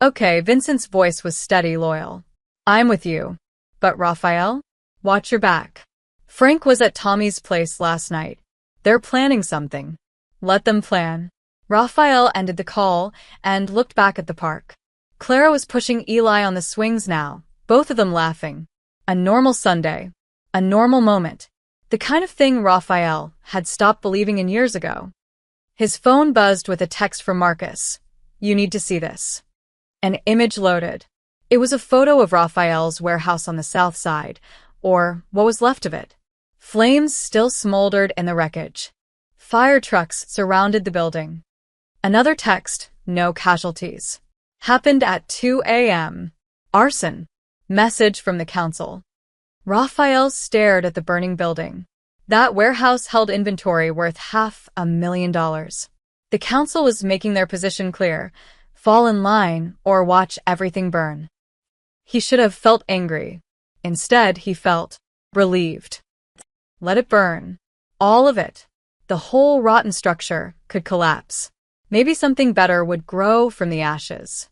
"Okay," Vincent's voice was steady, loyal. "I'm with you. But Raphael, watch your back. Frank was at Tommy's place last night. They're planning something. Let them plan." Raphael ended the call and looked back at the park. Clara was pushing Eli on the swings now, both of them laughing. A normal Sunday. A normal moment. The kind of thing Raphael had stopped believing in years ago. His phone buzzed with a text from Marcus. "You need to see this." An image loaded. It was a photo of Raphael's warehouse on the south side, or what was left of it. Flames still smoldered in the wreckage. Fire trucks surrounded the building. Another text, "No casualties." Happened at 2 a.m. Arson. Message from the council. Raphael stared at the burning building. That warehouse held inventory worth $500,000. The council was making their position clear. Fall in line or watch everything burn. He should have felt angry. Instead, he felt relieved. Let it burn. All of it. The whole rotten structure could collapse. Maybe something better would grow from the ashes.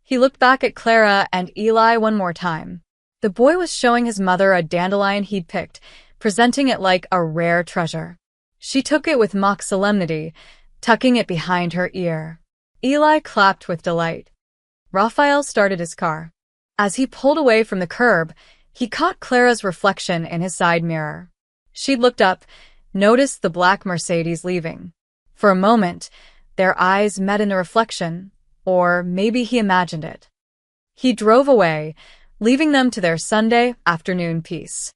He looked back at Clara and Eli one more time. The boy was showing his mother a dandelion he'd picked, presenting it like a rare treasure. She took it with mock solemnity, tucking it behind her ear. Eli clapped with delight. Raphael started his car. As he pulled away from the curb, he caught Clara's reflection in his side mirror. She looked up, noticed the black Mercedes leaving. For a moment, their eyes met in the reflection, or maybe he imagined it. He drove away, leaving them to their Sunday afternoon peace.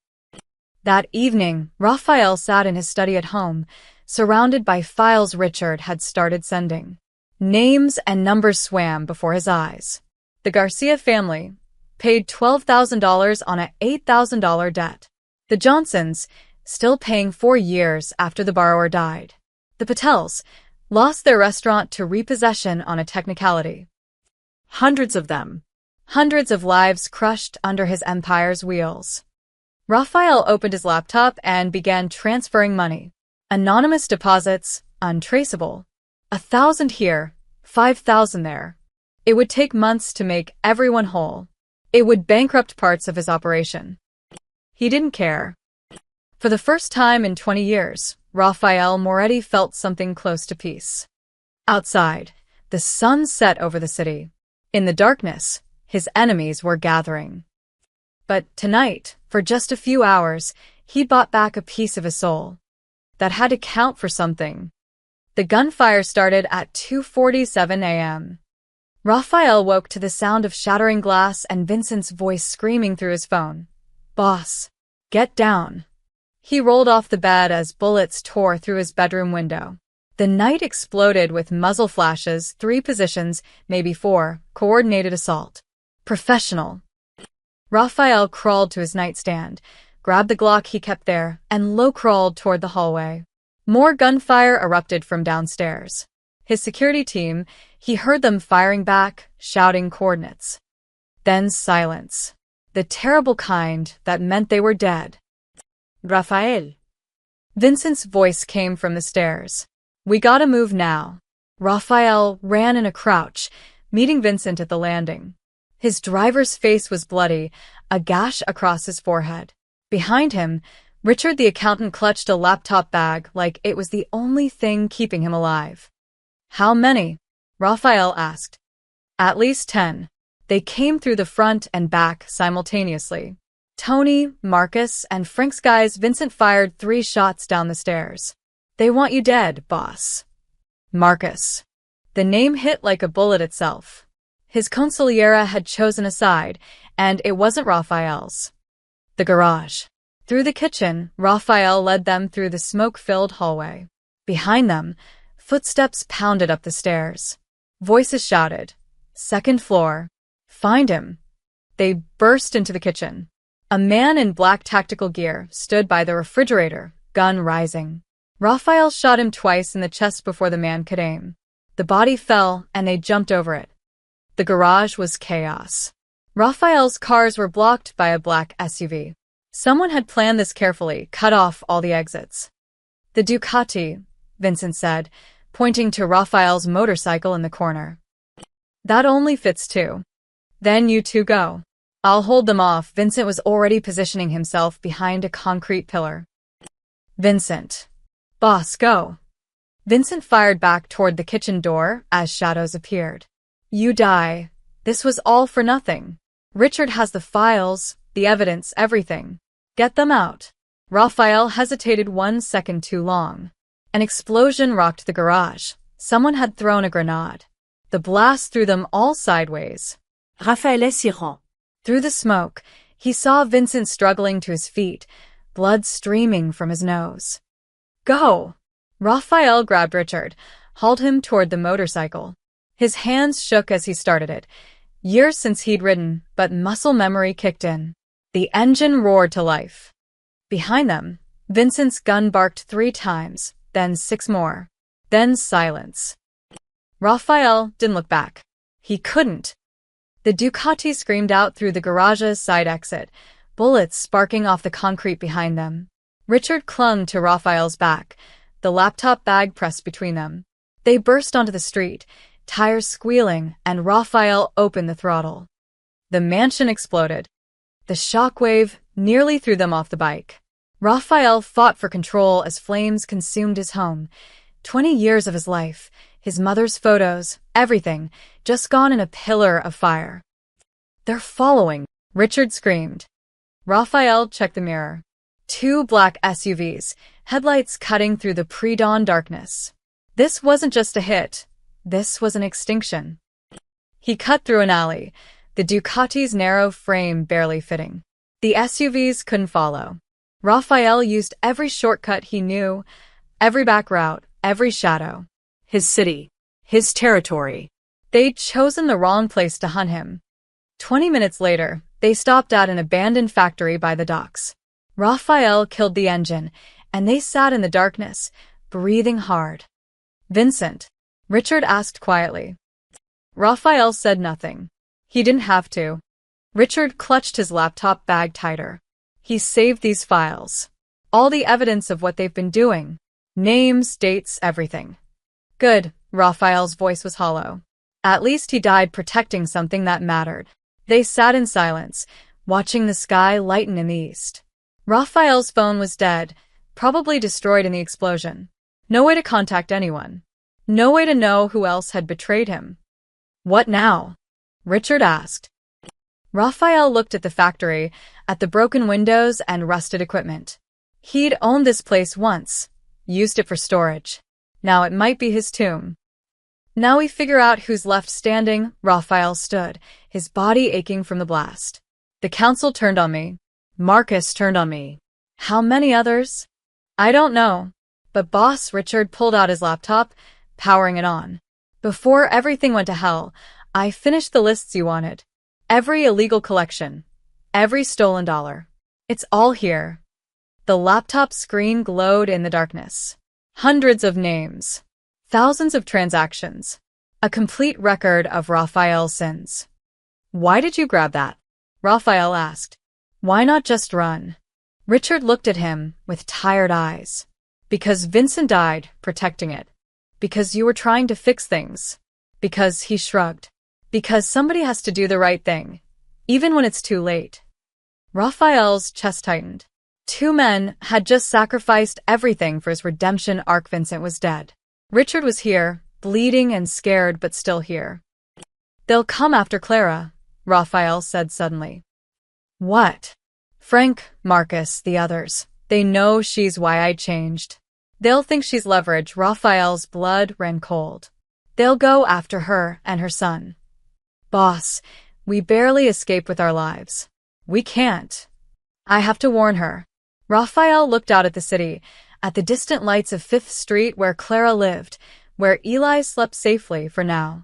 That evening, Raphael sat in his study at home, surrounded by files Richard had started sending. Names and numbers swam before his eyes. The Garcia family paid $12,000 on an $8,000 debt. The Johnsons, still paying 4 years after the borrower died. The Patels lost their restaurant to repossession on a technicality. Hundreds of them. Hundreds of lives crushed under his empire's wheels. Raphael opened his laptop and began transferring money. Anonymous deposits, untraceable. 1,000 here, 5,000 there. It would take months to make everyone whole. It would bankrupt parts of his operation. He didn't care. For the first time in 20 years, Raphael Moretti felt something close to peace. Outside, the sun set over the city. In the darkness, his enemies were gathering. But tonight, for just a few hours, he bought back a piece of his soul. That had to count for something. The gunfire started at 2:47 a.m. Raphael woke to the sound of shattering glass and Vincent's voice screaming through his phone. "Boss, get down." He rolled off the bed as bullets tore through his bedroom window. The night exploded with muzzle flashes, 3 positions, maybe 4, coordinated assault. Professional. Raphael crawled to his nightstand, grabbed the Glock he kept there, and low-crawled toward the hallway. More gunfire erupted from downstairs. His security team, he heard them firing back, shouting coordinates. Then silence. The terrible kind that meant they were dead. Raphael. Vincent's voice came from the stairs. "We gotta move now." Raphael ran in a crouch, meeting Vincent at the landing. His driver's face was bloody, a gash across his forehead. Behind him, Richard the accountant clutched a laptop bag like it was the only thing keeping him alive. "How many?" Raphael asked. "At least 10. They came through the front and back simultaneously. Tony, Marcus, and Frank's guys. Vincent fired 3 shots down the stairs. "They want you dead, boss." Marcus. The name hit like a bullet itself. His consigliera had chosen a side, and it wasn't Raphael's. The garage. Through the kitchen, Raphael led them through the smoke-filled hallway. Behind them, footsteps pounded up the stairs. Voices shouted, "Second floor. Find him." They burst into the kitchen. A man in black tactical gear stood by the refrigerator, gun rising. Raphael shot him twice in the chest before the man could aim. The body fell, and they jumped over it. The garage was chaos. Raphael's cars were blocked by a black SUV. Someone had planned this carefully, cut off all the exits. "The Ducati," Vincent said, pointing to Raphael's motorcycle in the corner. "That only fits 2. Then you 2 go. I'll hold them off." Vincent was already positioning himself behind a concrete pillar. "Vincent. Boss, go." Vincent fired back toward the kitchen door as shadows appeared. "You die. This was all for nothing. Richard has the files, the evidence, everything. Get them out." Raphael hesitated 1 second too long. An explosion rocked the garage. Someone had thrown a grenade. The blast threw them all sideways. Raphael Siron. Through the smoke, he saw Vincent struggling to his feet, blood streaming from his nose. "Go!" Raphael grabbed Richard, hauled him toward the motorcycle. His hands shook as he started it. Years since he'd ridden, but muscle memory kicked in. The engine roared to life. Behind them, Vincent's gun barked 3 times, then 6 more. Then silence. Raphael didn't look back. He couldn't. The Ducati screamed out through the garage's side exit, bullets sparking off the concrete behind them. Richard clung to Raphael's back, the laptop bag pressed between them. They burst onto the street, tires squealing, and Raphael opened the throttle. The mansion exploded. The shockwave nearly threw them off the bike. Raphael fought for control as flames consumed his home. 20 years of his life, his mother's photos, everything, just gone in a pillar of fire. "They're following," Richard screamed. Raphael checked the mirror. 2 black SUVs, headlights cutting through the pre-dawn darkness. This wasn't just a hit. This was an extinction. He cut through an alley, the Ducati's narrow frame barely fitting. The SUVs couldn't follow. Raphael used every shortcut he knew, every back route, every shadow. His city. His territory. They'd chosen the wrong place to hunt him. 20 minutes later, they stopped at an abandoned factory by the docks. Raphael killed the engine, and they sat in the darkness, breathing hard. "Vincent?" Richard asked quietly. Raphael said nothing. He didn't have to. Richard clutched his laptop bag tighter. He saved these files. All the evidence of what they've been doing. Names, dates, everything. "Good," Raphael's voice was hollow. "At least he died protecting something that mattered." They sat in silence, watching the sky lighten in the east. Raphael's phone was dead, probably destroyed in the explosion. No way to contact anyone. No way to know who else had betrayed him. What now? Richard asked. Raphael looked at the factory, at the broken windows and rusted equipment. He'd owned this place once, used it for storage. Now it might be his tomb. Now we figure out who's left standing. Raphael stood, his body aching from the blast. The council turned on me. Marcus turned on me. How many others? I don't know. But boss, Richard pulled out his laptop, powering it on. Before everything went to hell, I finished the lists you wanted. Every illegal collection. Every stolen dollar. It's all here. The laptop screen glowed in the darkness. Hundreds of names. Thousands of transactions. A complete record of Raphael's sins. Why did you grab that? Raphael asked. Why not just run? Richard looked at him with tired eyes. Because Vincent died protecting it. Because you were trying to fix things. Because he shrugged. Because somebody has to do the right thing, even when it's too late. Raphael's chest tightened. Two men had just sacrificed everything for his redemption arc. Vincent was dead. Richard was here, bleeding and scared, but still here. They'll come after Clara, Raphael said suddenly. What? Frank, Marcus, the others. They know she's why I changed. They'll think she's leverage. Raphael's blood ran cold. They'll go after her and her son. Boss, we barely escape with our lives. We can't. I have to warn her. Raphael looked out at the city, at the distant lights of 5th Street where Clara lived, where Eli slept safely for now.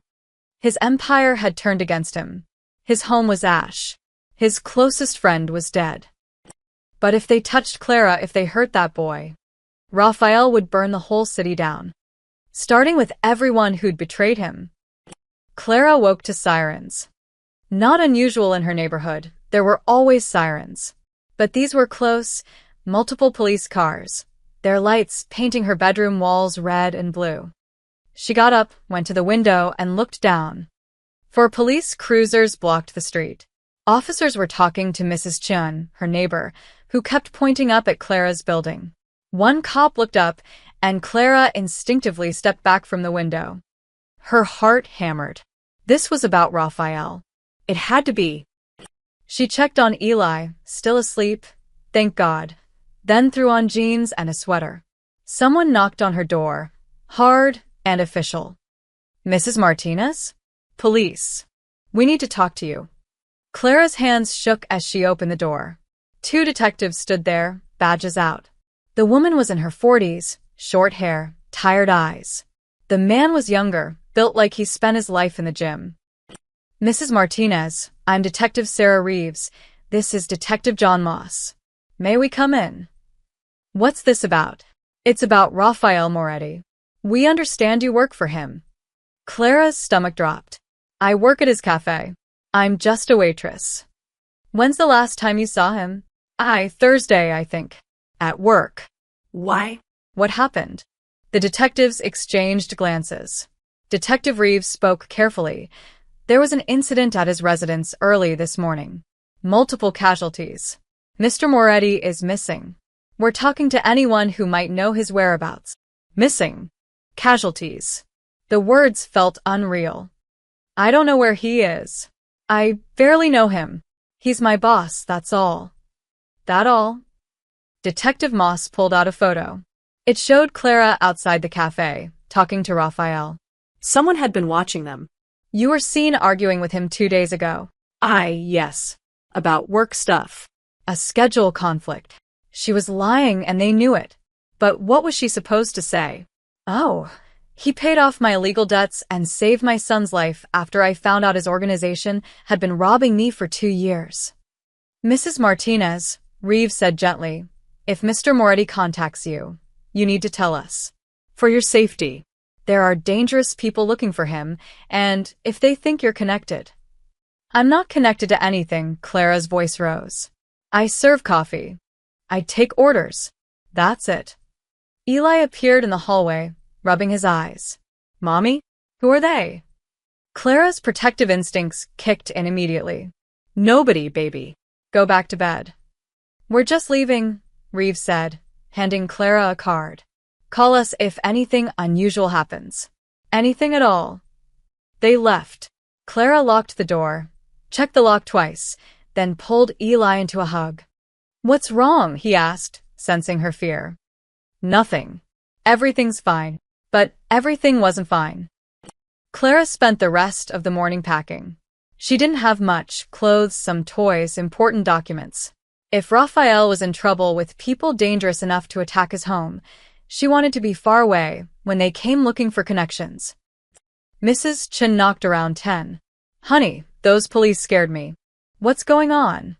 His empire had turned against him. His home was ash. His closest friend was dead. But if they touched Clara, if they hurt that boy, Raphael would burn the whole city down. Starting with everyone who'd betrayed him. Clara woke to sirens. Not unusual in her neighborhood, there were always sirens. But these were close, multiple police cars, their lights painting her bedroom walls red and blue. She got up, went to the window, and looked down. 4 police cruisers blocked the street. Officers were talking to Mrs. Chun, her neighbor, who kept pointing up at Clara's building. One cop looked up, and Clara instinctively stepped back from the window. Her heart hammered. This was about Raphael. It had to be. She checked on Eli, still asleep, thank God, then threw on jeans and a sweater. Someone knocked on her door, hard and official. Mrs. Martinez? Police. We need to talk to you. Clara's hands shook as she opened the door. 2 detectives stood there, badges out. The woman was in her 40s, short hair, tired eyes. The man was younger, built like he spent his life in the gym. Mrs. Martinez, I'm Detective Sarah Reeves. This is Detective John Moss. May we come in? What's this about? It's about Raphael Moretti. We understand you work for him. Clara's stomach dropped. I work at his cafe. I'm just a waitress. When's the last time you saw him? Thursday, I think. At work. Why? What happened? The detectives exchanged glances. Detective Reeves spoke carefully. There was an incident at his residence early this morning. Multiple casualties. Mr. Moretti is missing. We're talking to anyone who might know his whereabouts. Missing. Casualties. The words felt unreal. I don't know where he is. I barely know him. He's my boss, that's all. That all? Detective Moss pulled out a photo. It showed Clara outside the cafe, talking to Raphael. Someone had been watching them. You were seen arguing with him 2 days ago. Yes. About work stuff. A schedule conflict. She was lying and they knew it. But what was she supposed to say? Oh, he paid off my illegal debts and saved my son's life after I found out his organization had been robbing me for 2 years. Mrs. Martinez, Reeves said gently, if Mr. Moretti contacts you, you need to tell us. For your safety. There are dangerous people looking for him, and if they think you're connected. I'm not connected to anything, Clara's voice rose. I serve coffee. I take orders. That's it. Eli appeared in the hallway, rubbing his eyes. Mommy? Who are they? Clara's protective instincts kicked in immediately. Nobody, baby. Go back to bed. We're just leaving, Reeves said, handing Clara a card. Call us if anything unusual happens. Anything at all. They left. Clara locked the door, checked the lock twice, then pulled Eli into a hug. What's wrong? He asked, sensing her fear. Nothing. Everything's fine. But everything wasn't fine. Clara spent the rest of the morning packing. She didn't have much: clothes, some toys, important documents. If Raphael was in trouble with people dangerous enough to attack his home, she wanted to be far away when they came looking for connections. Mrs. Chen knocked around 10. Honey, those police scared me. What's going on?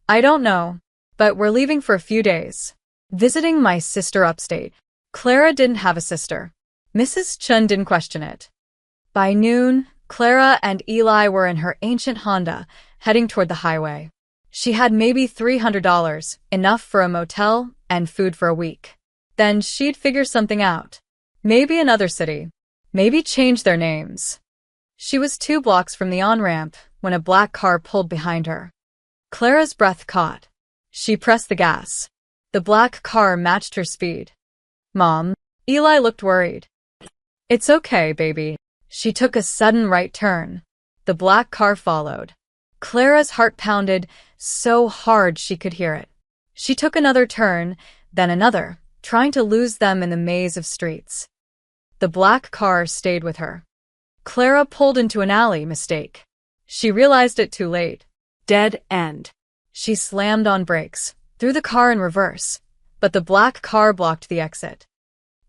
I don't know, but we're leaving for a few days. Visiting my sister upstate. Clara didn't have a sister. Mrs. Chen didn't question it. By noon, Clara and Eli were in her ancient Honda, heading toward the highway. She had maybe $300, enough for a motel and food for a week. Then she'd figure something out. Maybe another city. Maybe change their names. She was 2 blocks from the on-ramp when a black car pulled behind her. Clara's breath caught. She pressed the gas. The black car matched her speed. Mom, Eli looked worried. It's okay, baby. She took a sudden right turn. The black car followed. Clara's heart pounded so hard she could hear it. She took another turn, then another, trying to lose them in the maze of streets. The black car stayed with her. Clara pulled into an alley. Mistake. She realized it too late. Dead end. She slammed on brakes, threw the car in reverse, but the black car blocked the exit.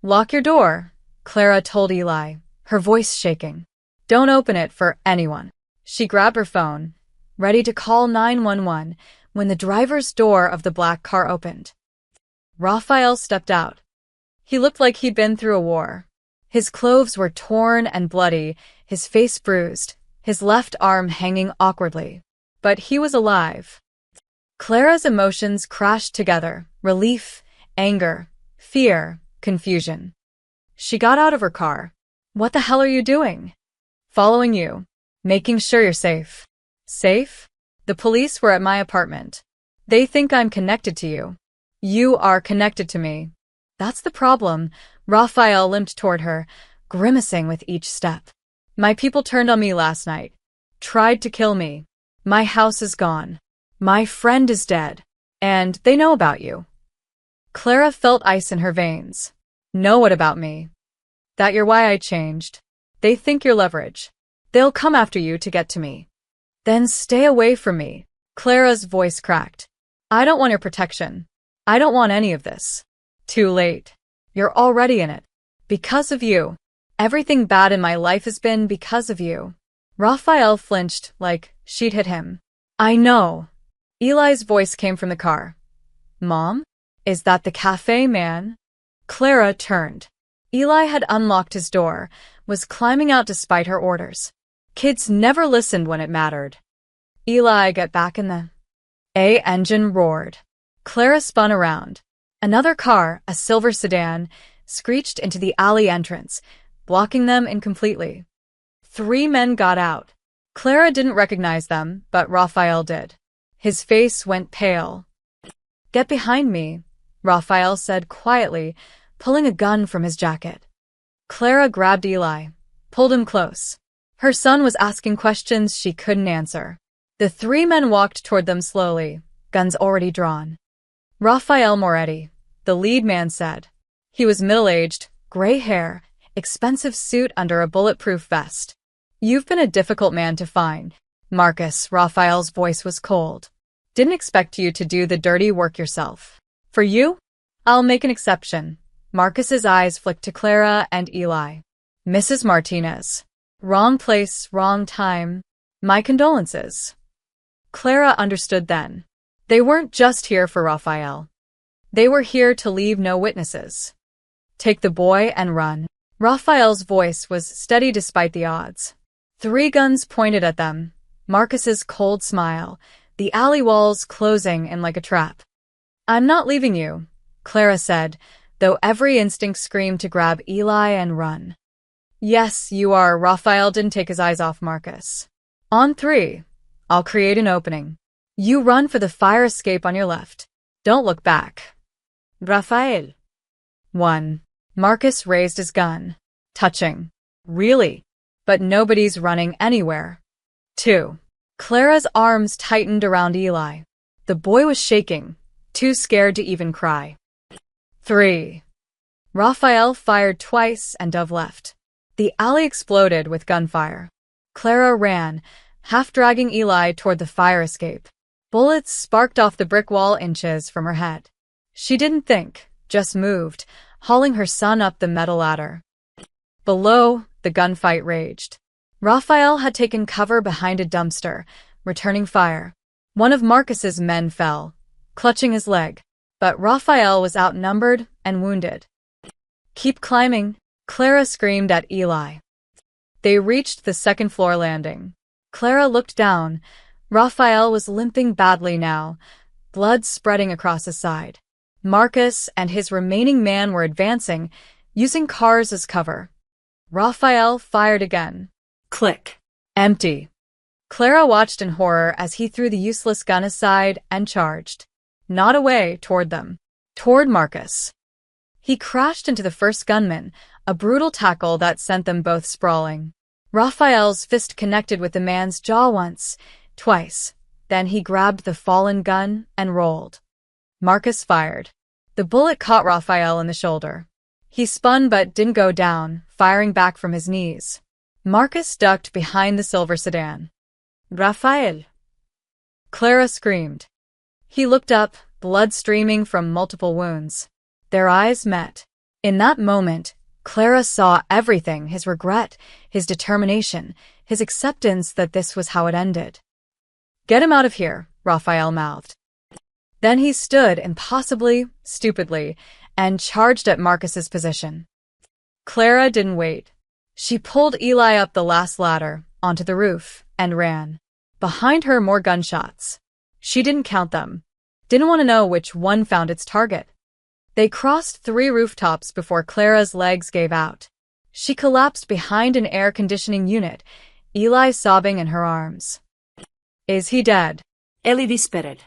Lock your door, Clara told Eli, her voice shaking. Don't open it for anyone. She grabbed her phone, ready to call 911, when the driver's door of the black car opened. Raphael stepped out. He looked like he'd been through a war. His clothes were torn and bloody, his face bruised, his left arm hanging awkwardly. But he was alive. Clara's emotions crashed together: relief, anger, fear, confusion. She got out of her car. What the hell are you doing? Following you. Making sure you're safe. Safe? The police were at my apartment. They think I'm connected to you. You are connected to me. That's the problem. Raphael limped toward her, grimacing with each step. My people turned on me last night. Tried to kill me. My house is gone. My friend is dead. And they know about you. Clara felt ice in her veins. Know what about me? That you're why I changed. They think you're leverage. They'll come after you to get to me. Then stay away from me. Clara's voice cracked. I don't want your protection. I don't want any of this. Too late. You're already in it. Because of you. Everything bad in my life has been because of you. Raphael flinched like she'd hit him. I know. Eli's voice came from the car. Mom? Is that the cafe man? Clara turned. Eli had unlocked his door, was climbing out despite her orders. Kids never listened when it mattered. Eli, get back in the engine roared. Clara spun around. Another car, a silver sedan, screeched into the alley entrance, blocking them incompletely. 3 men got out. Clara didn't recognize them, but Raphael did. His face went pale. Get behind me, Raphael said quietly, pulling a gun from his jacket. Clara grabbed Eli, pulled him close. Her son was asking questions she couldn't answer. The 3 men walked toward them slowly, guns already drawn. Raphael Moretti, the lead man said. He was middle-aged, gray hair, expensive suit under a bulletproof vest. You've been a difficult man to find, Marcus. Raphael's voice was cold. Didn't expect you to do the dirty work yourself. For you? I'll make an exception. Marcus's eyes flicked to Clara and Eli. Mrs. Martinez. Wrong place, wrong time. My condolences. Clara understood then. They weren't just here for Raphael. They were here to leave no witnesses. Take the boy and run. Raphael's voice was steady despite the odds. 3 guns pointed at them. Marcus's cold smile, the alley walls closing in like a trap. I'm not leaving you, Clara said, though every instinct screamed to grab Eli and run. Yes, you are. Raphael didn't take his eyes off Marcus. On 3, I'll create an opening. You run for the fire escape on your left. Don't look back. Rafael. 1. Marcus raised his gun. Touching. Really? But nobody's running anywhere. 2. Clara's arms tightened around Eli. The boy was shaking, too scared to even cry. 3. Raphael fired twice and Dove left. The alley exploded with gunfire. Clara ran, half dragging Eli toward the fire escape. Bullets sparked off the brick wall inches from her head. She didn't think, just moved, hauling her son up the metal ladder. Below, the gunfight raged. Raphael had taken cover behind a dumpster, returning fire. One of Marcus's men fell, clutching his leg, but Raphael was outnumbered and wounded. Keep climbing, Clara screamed at Eli. They reached the second-floor landing. Clara looked down. Raphael was limping badly now, blood spreading across his side. Marcus and his remaining man were advancing, using cars as cover. Raphael fired again. Click. Empty. Clara watched in horror as he threw the useless gun aside and charged. Not away, toward them. Toward Marcus. He crashed into the first gunman, a brutal tackle that sent them both sprawling. Raphael's fist connected with the man's jaw once, twice. Then he grabbed the fallen gun and rolled. Marcus fired. The bullet caught Raphael in the shoulder. He spun but didn't go down, firing back from his knees. Marcus ducked behind the silver sedan. Raphael. Clara screamed. He looked up, blood streaming from multiple wounds. Their eyes met. In that moment, Clara saw everything, his regret, his determination, his acceptance that this was how it ended. Get him out of here, Raphael mouthed. Then he stood impossibly, stupidly, and charged at Marcus's position. Clara didn't wait. She pulled Eli up the last ladder, onto the roof, and ran. Behind her, more gunshots. She didn't count them. Didn't want to know which one found its target. They crossed 3 rooftops before Clara's legs gave out. She collapsed behind an air conditioning unit, Eli sobbing in her arms. Is he dead? Eli whispered.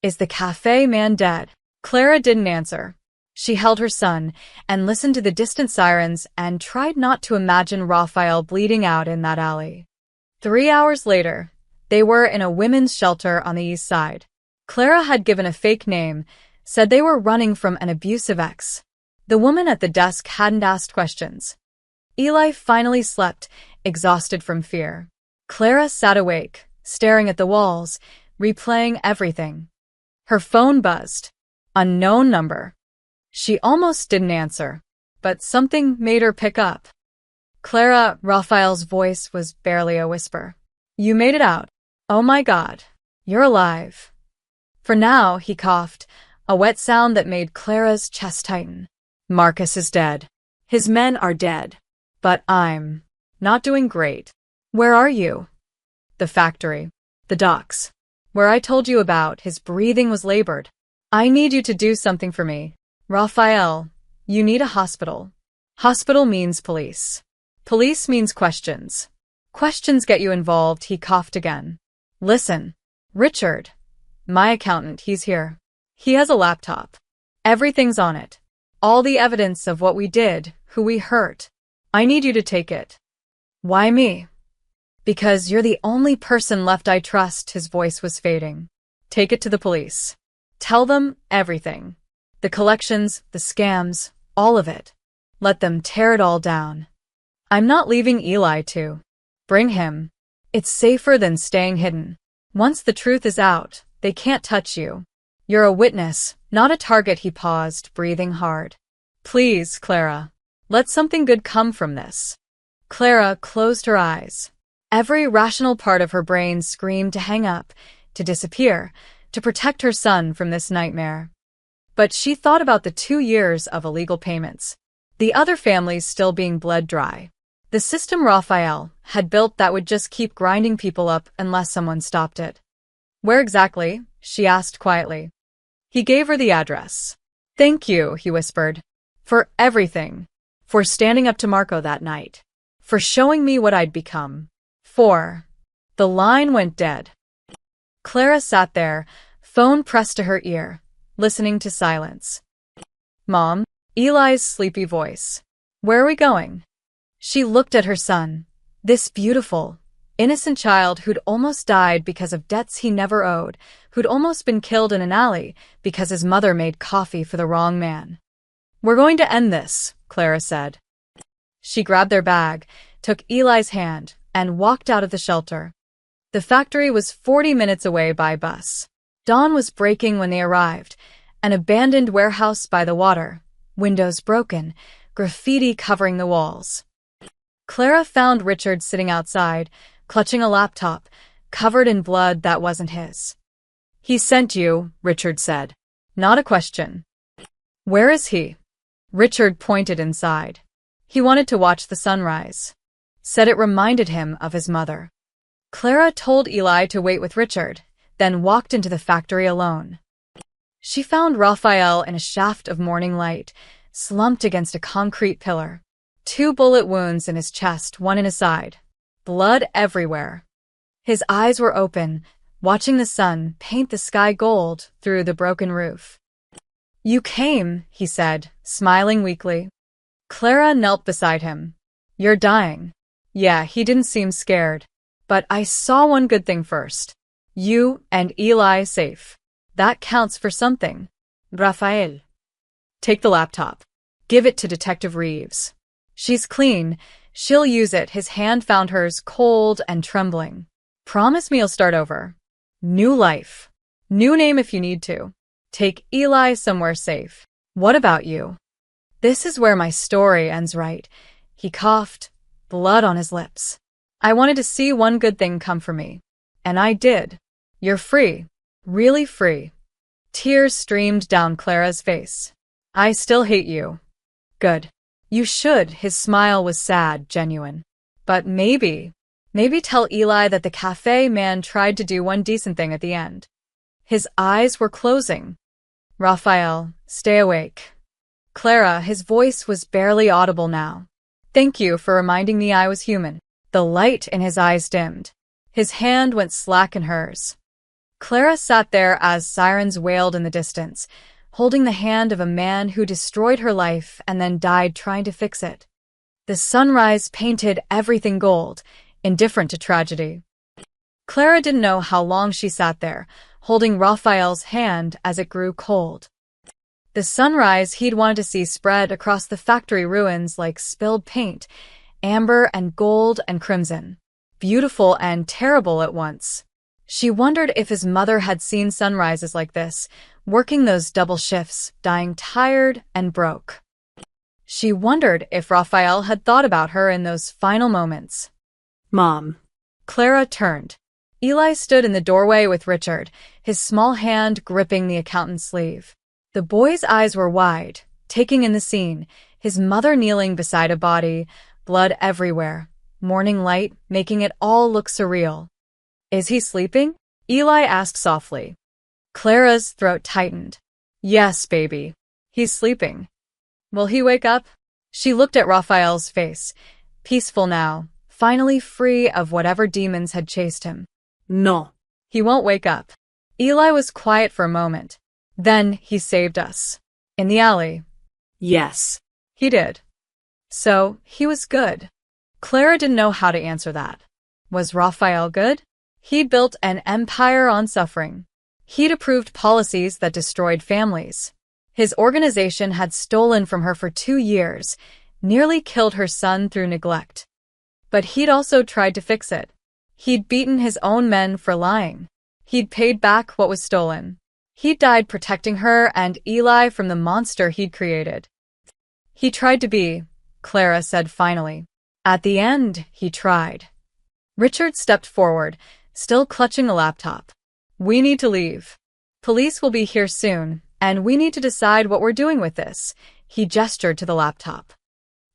Is the cafe man dead? Clara didn't answer. She held her son and listened to the distant sirens and tried not to imagine Raphael bleeding out in that alley. 3 hours later, they were in a women's shelter on the east side. Clara had given a fake name, said they were running from an abusive ex. The woman at the desk hadn't asked questions. Eli finally slept, exhausted from fear. Clara sat awake, staring at the walls, replaying everything. Her phone buzzed. Unknown number. She almost didn't answer, but something made her pick up. Clara, Raphael's voice was barely a whisper. You made it out. Oh my God. You're alive. For now, he coughed, a wet sound that made Clara's chest tighten. Marcus is dead. His men are dead. But I'm not doing great. Where are you? The factory. The docks. Where I told you about, his breathing was labored. I need you to do something for me. Raphael, you need a hospital. Hospital means police. Police means questions. Questions get you involved, he coughed again. Listen, Richard. My accountant, he's here. He has a laptop. Everything's on it. All the evidence of what we did, who we hurt. I need you to take it. Why me? Because you're the only person left I trust, his voice was fading. Take it to the police. Tell them everything. The collections, the scams, all of it. Let them tear it all down. I'm not leaving Eli to. Bring him. It's safer than staying hidden. Once the truth is out, they can't touch you. You're a witness, not a target, he paused, breathing hard. Please, Clara. Let something good come from this. Clara closed her eyes. Every rational part of her brain screamed to hang up, to disappear, to protect her son from this nightmare. But she thought about the 2 years of illegal payments, the other families still being bled dry. The system Raphael had built that would just keep grinding people up unless someone stopped it. Where exactly? She asked quietly. He gave her the address. Thank you, he whispered. For everything. For standing up to Marco that night. For showing me what I'd become. The line went dead. Clara sat there, phone pressed to her ear, listening to silence. Mom, Eli's sleepy voice. Where are we going? She looked at her son, this beautiful, innocent child who'd almost died because of debts he never owed, who'd almost been killed in an alley because his mother made coffee for the wrong man. We're going to end this, Clara said. She grabbed their bag, took Eli's hand, and walked out of the shelter. The factory was 40 minutes away by bus. Dawn was breaking when they arrived, an abandoned warehouse by the water, windows broken, graffiti covering the walls. Clara found Richard sitting outside, clutching a laptop, covered in blood that wasn't his. He sent you, Richard said. Not a question. Where is he? Richard pointed inside. He wanted to watch the sunrise. Said it reminded him of his mother. Clara told Eli to wait with Richard, then walked into the factory alone. She found Raphael in a shaft of morning light, slumped against a concrete pillar. 2 bullet wounds in his chest, 1 in his side. Blood everywhere. His eyes were open, watching the sun paint the sky gold through the broken roof. You came, he said, smiling weakly. Clara knelt beside him. You're dying. Yeah, he didn't seem scared. But I saw one good thing first. You and Eli safe. That counts for something. Raphael. Take the laptop. Give it to Detective Reeves. She's clean. She'll use it. His hand found hers, cold and trembling. Promise me you'll start over. New life. New name if you need to. Take Eli somewhere safe. What about you? This is where my story ends, right? He coughed, blood on his lips. I wanted to see one good thing come for me. And I did. You're free. Really free. Tears streamed down Clara's face. I still hate you. Good. You should. His smile was sad, genuine. But maybe tell Eli that the cafe man tried to do one decent thing at the end. His eyes were closing. Raphael, stay awake. Clara, his voice was barely audible now. Thank you for reminding me I was human. The light in his eyes dimmed. His hand went slack in hers. Clara sat there as sirens wailed in the distance, holding the hand of a man who destroyed her life and then died trying to fix it. The sunrise painted everything gold, indifferent to tragedy. Clara didn't know how long she sat there, holding Raphael's hand as it grew cold. The sunrise he'd wanted to see spread across the factory ruins like spilled paint, amber and gold and crimson, beautiful and terrible at once. She wondered if his mother had seen sunrises like this, working those double shifts, dying tired and broke. She wondered if Raphael had thought about her in those final moments. Mom. Clara turned. Eli stood in the doorway with Richard, his small hand gripping the accountant's sleeve. The boy's eyes were wide, taking in the scene, his mother kneeling beside a body, blood everywhere, morning light making it all look surreal. Is he sleeping? Eli asked softly. Clara's throat tightened. Yes, baby. He's sleeping. Will he wake up? She looked at Raphael's face, peaceful now, finally free of whatever demons had chased him. No. He won't wake up. Eli was quiet for a moment. Then he saved us. In the alley. Yes. He did. So, he was good. Clara didn't know how to answer that. Was Raphael good? He'd built an empire on suffering. He'd approved policies that destroyed families. His organization had stolen from her for 2 years, nearly killed her son through neglect. But he'd also tried to fix it. He'd beaten his own men for lying. He'd paid back what was stolen. He'd died protecting her and Eli from the monster he'd created. He tried to be, Clara said finally. At the end, he tried. Richard stepped forward, still clutching the laptop. We need to leave. Police will be here soon, and we need to decide what we're doing with this. He gestured to the laptop.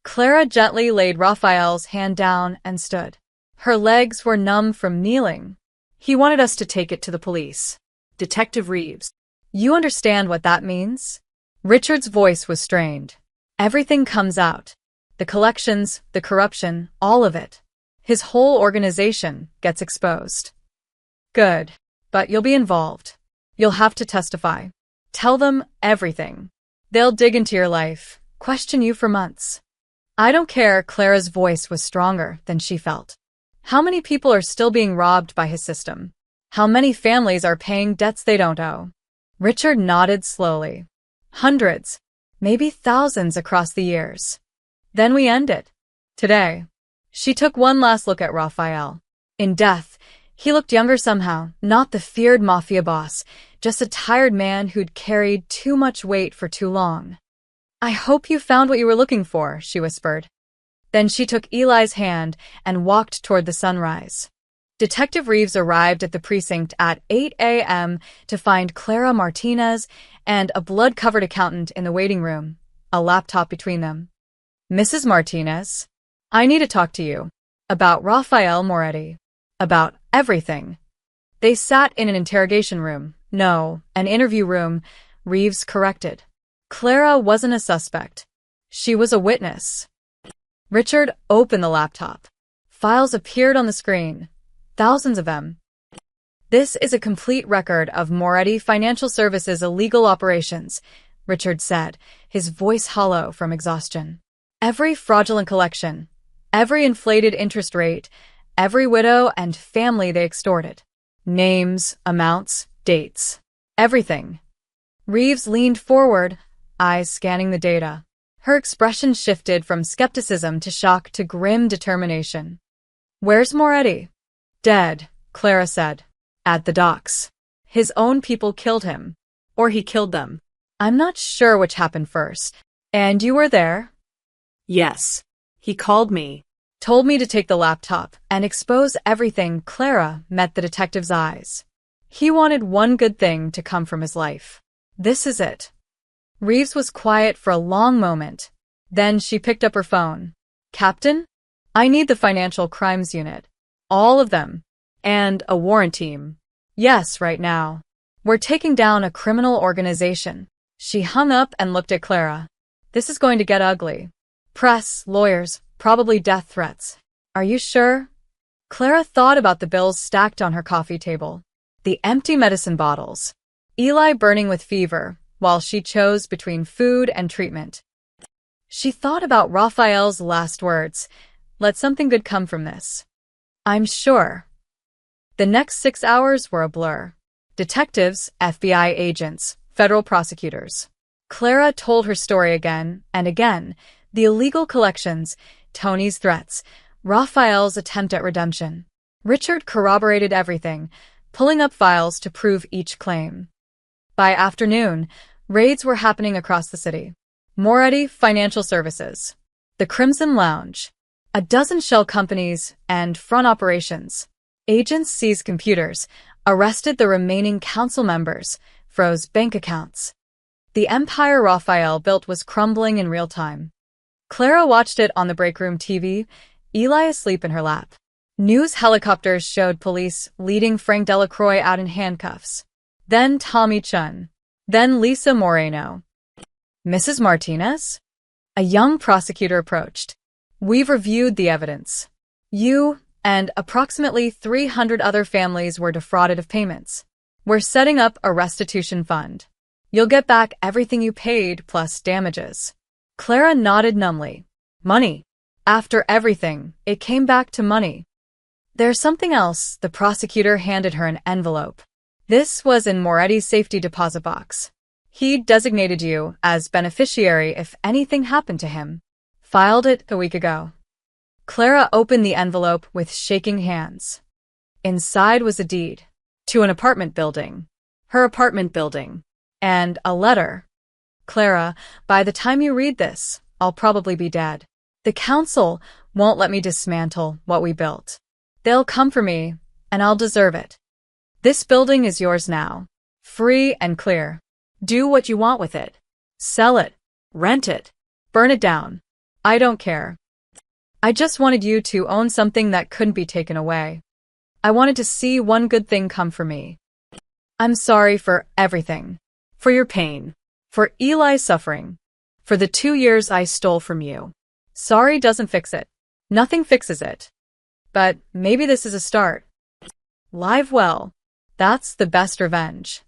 Clara gently laid Raphael's hand down and stood. Her legs were numb from kneeling. He wanted us to take it to the police. Detective Reeves. You understand what that means? Richard's voice was strained. Everything comes out. The collections, the corruption, all of it. His whole organization gets exposed. Good. But you'll be involved. You'll have to testify. Tell them everything. They'll dig into your life, question you for months. I don't care. Clara's voice was stronger than she felt. How many people are still being robbed by his system? How many families are paying debts they don't owe? Richard nodded slowly. Hundreds, maybe thousands across the years. Then we end it. Today. She took one last look at Raphael. In death, he looked younger somehow, not the feared Mafia boss, just a tired man who'd carried too much weight for too long. I hope you found what you were looking for, she whispered. Then she took Eli's hand and walked toward the sunrise. Detective Reeves arrived at the precinct at 8 a.m. to find Clara Martinez and a blood-covered accountant in the waiting room, a laptop between them. Mrs. Martinez, I need to talk to you. About Raphael Moretti. About everything. They sat in an interrogation room. No, an interview room, Reeves corrected. Clara wasn't a suspect. She was a witness. Richard opened the laptop. Files appeared on the screen. Thousands of them. This is a complete record of Moretti Financial Services' illegal operations, Richard said, his voice hollow from exhaustion. Every fraudulent collection, every inflated interest rate, every widow and family they extorted. Names, amounts, dates. Everything. Reeves leaned forward, eyes scanning the data. Her expression shifted from skepticism to shock to grim determination. Where's Moretti? Dead, Clara said. At the docks. His own people killed him. Or he killed them. I'm not sure which happened first. And you were there? Yes. He called me. Told me to take the laptop and expose everything. Clara met the detective's eyes. He wanted one good thing to come from his life. This is it. Reeves was quiet for a long moment. Then she picked up her phone. Captain? I need the Financial Crimes Unit. All of them. And a warrant team. Yes, right now. We're taking down a criminal organization. She hung up and looked at Clara. This is going to get ugly. Press, lawyers, probably death threats. Are you sure? Clara thought about the bills stacked on her coffee table. The empty medicine bottles. Eli burning with fever, while she chose between food and treatment. She thought about Raphael's last words. Let something good come from this. I'm sure. The next 6 hours were a blur. Detectives, FBI agents, federal prosecutors. Clara told her story again and again. The illegal collections, Tony's threats, Raphael's attempt at redemption. Richard corroborated everything, pulling up files to prove each claim. By afternoon, raids were happening across the city. Moretti Financial Services, the Crimson Lounge, a dozen shell companies, and front operations. Agents seized computers, arrested the remaining council members, froze bank accounts. The empire Raphael built was crumbling in real time. Clara watched it on the break room TV, Eli asleep in her lap. News helicopters showed police leading Frank Delacroix out in handcuffs. Then Tommy Chun. Then Lisa Moreno. Mrs. Martinez? A young prosecutor approached. We've reviewed the evidence. You and approximately 300 other families were defrauded of payments. We're setting up a restitution fund. You'll get back everything you paid plus damages. Clara nodded numbly. Money. After everything, it came back to money. There's something else. The prosecutor handed her an envelope. This was in Moretti's safety deposit box. He'd designated you as beneficiary if anything happened to him. Filed it a week ago. Clara opened the envelope with shaking hands. Inside was a deed to an apartment building. Her apartment building. And a letter. Clara, by the time you read this, I'll probably be dead. The council won't let me dismantle what we built. They'll come for me, and I'll deserve it. This building is yours now. Free and clear. Do what you want with it. Sell it. Rent it. Burn it down. I don't care. I just wanted you to own something that couldn't be taken away. I wanted to see one good thing come for me. I'm sorry for everything. For your pain. For Eli's suffering. For the 2 years I stole from you. Sorry doesn't fix it. Nothing fixes it. But maybe this is a start. Live well. That's the best revenge.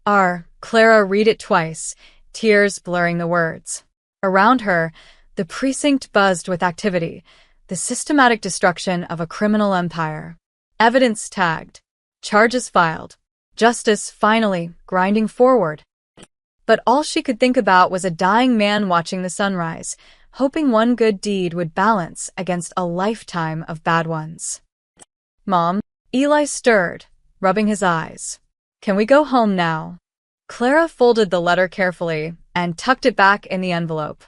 Clara read it twice, tears blurring the words. Around her, the precinct buzzed with activity, the systematic destruction of a criminal empire. Evidence tagged. Charges filed. Justice finally grinding forward. But all she could think about was a dying man watching the sunrise, hoping one good deed would balance against a lifetime of bad ones. Mom, Eli stirred, rubbing his eyes. Can we go home now? Clara folded the letter carefully and tucked it back in the envelope.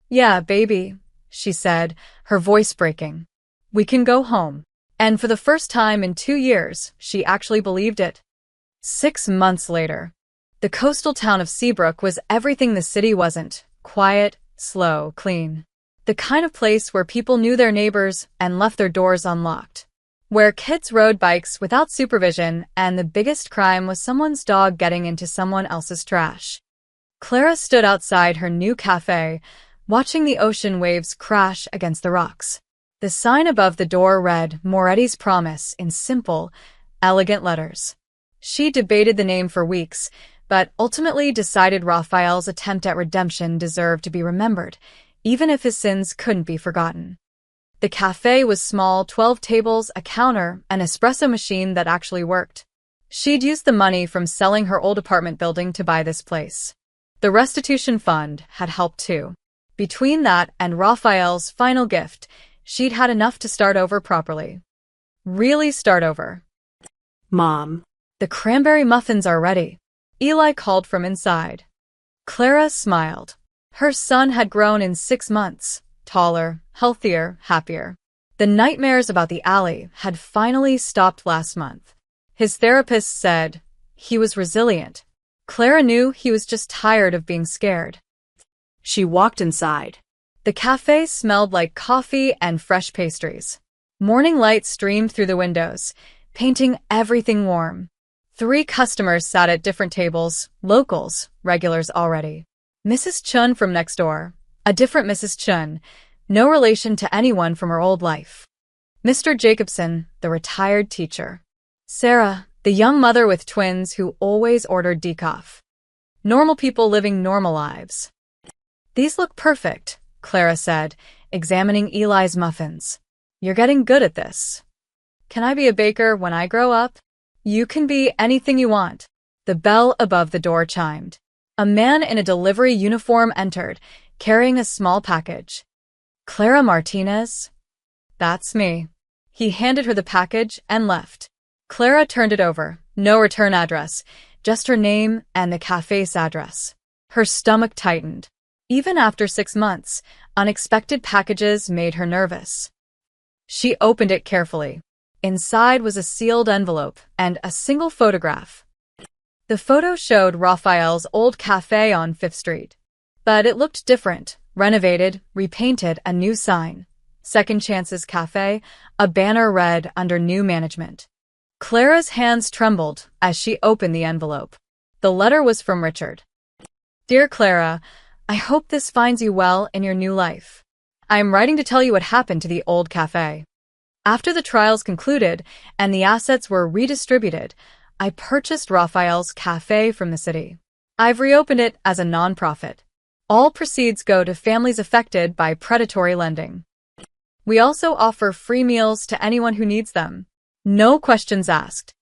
Yeah, baby, she said, her voice breaking. We can go home. And for the first time in 2 years, she actually believed it. 6 months later, the coastal town of Seabrook was everything the city wasn't. Quiet, slow, clean. The kind of place where people knew their neighbors and left their doors unlocked. Where kids rode bikes without supervision and the biggest crime was someone's dog getting into someone else's trash. Clara stood outside her new cafe, watching the ocean waves crash against the rocks. The sign above the door read Moretti's Promise in simple, elegant letters. She debated the name for weeks, but ultimately decided Raphael's attempt at redemption deserved to be remembered, even if his sins couldn't be forgotten. The cafe was small, 12 tables, a counter, an espresso machine that actually worked. She'd used the money from selling her old apartment building to buy this place. The restitution fund had helped too. Between that and Raphael's final gift, she'd had enough to start over properly. Really start over. Mom. The cranberry muffins are ready, Eli called from inside. Clara smiled. Her son had grown in 6 months. Taller, healthier, happier. The nightmares about the alley had finally stopped last month. His therapist said he was resilient. Clara knew he was just tired of being scared. She walked inside. The cafe smelled like coffee and fresh pastries. Morning light streamed through the windows, painting everything warm. 3 customers sat at different tables, locals, regulars already. Mrs. Chun from next door. A different Mrs. Chun, no relation to anyone from her old life. Mr. Jacobson, the retired teacher. Sarah, the young mother with twins who always ordered decaf. Normal people living normal lives. These look perfect, Clara said, examining Eli's muffins. You're getting good at this. Can I be a baker when I grow up? You can be anything you want. The bell above the door chimed. A man in a delivery uniform entered, carrying a small package. Clara Martinez? That's me. He handed her the package and left. Clara turned it over. No return address, just her name and the cafe's address. Her stomach tightened. Even after 6 months, unexpected packages made her nervous. She opened it carefully. Inside was a sealed envelope and a single photograph. The photo showed Raphael's old cafe on 5th Street. But it looked different, renovated, repainted, a new sign. Second Chances Cafe, a banner read under new management. Clara's hands trembled as she opened the envelope. The letter was from Richard. Dear Clara, I hope this finds you well in your new life. I am writing to tell you what happened to the old cafe. After the trials concluded and the assets were redistributed, I purchased Raphael's cafe from the city. I've reopened it as a non-profit. All proceeds go to families affected by predatory lending. We also offer free meals to anyone who needs them. No questions asked.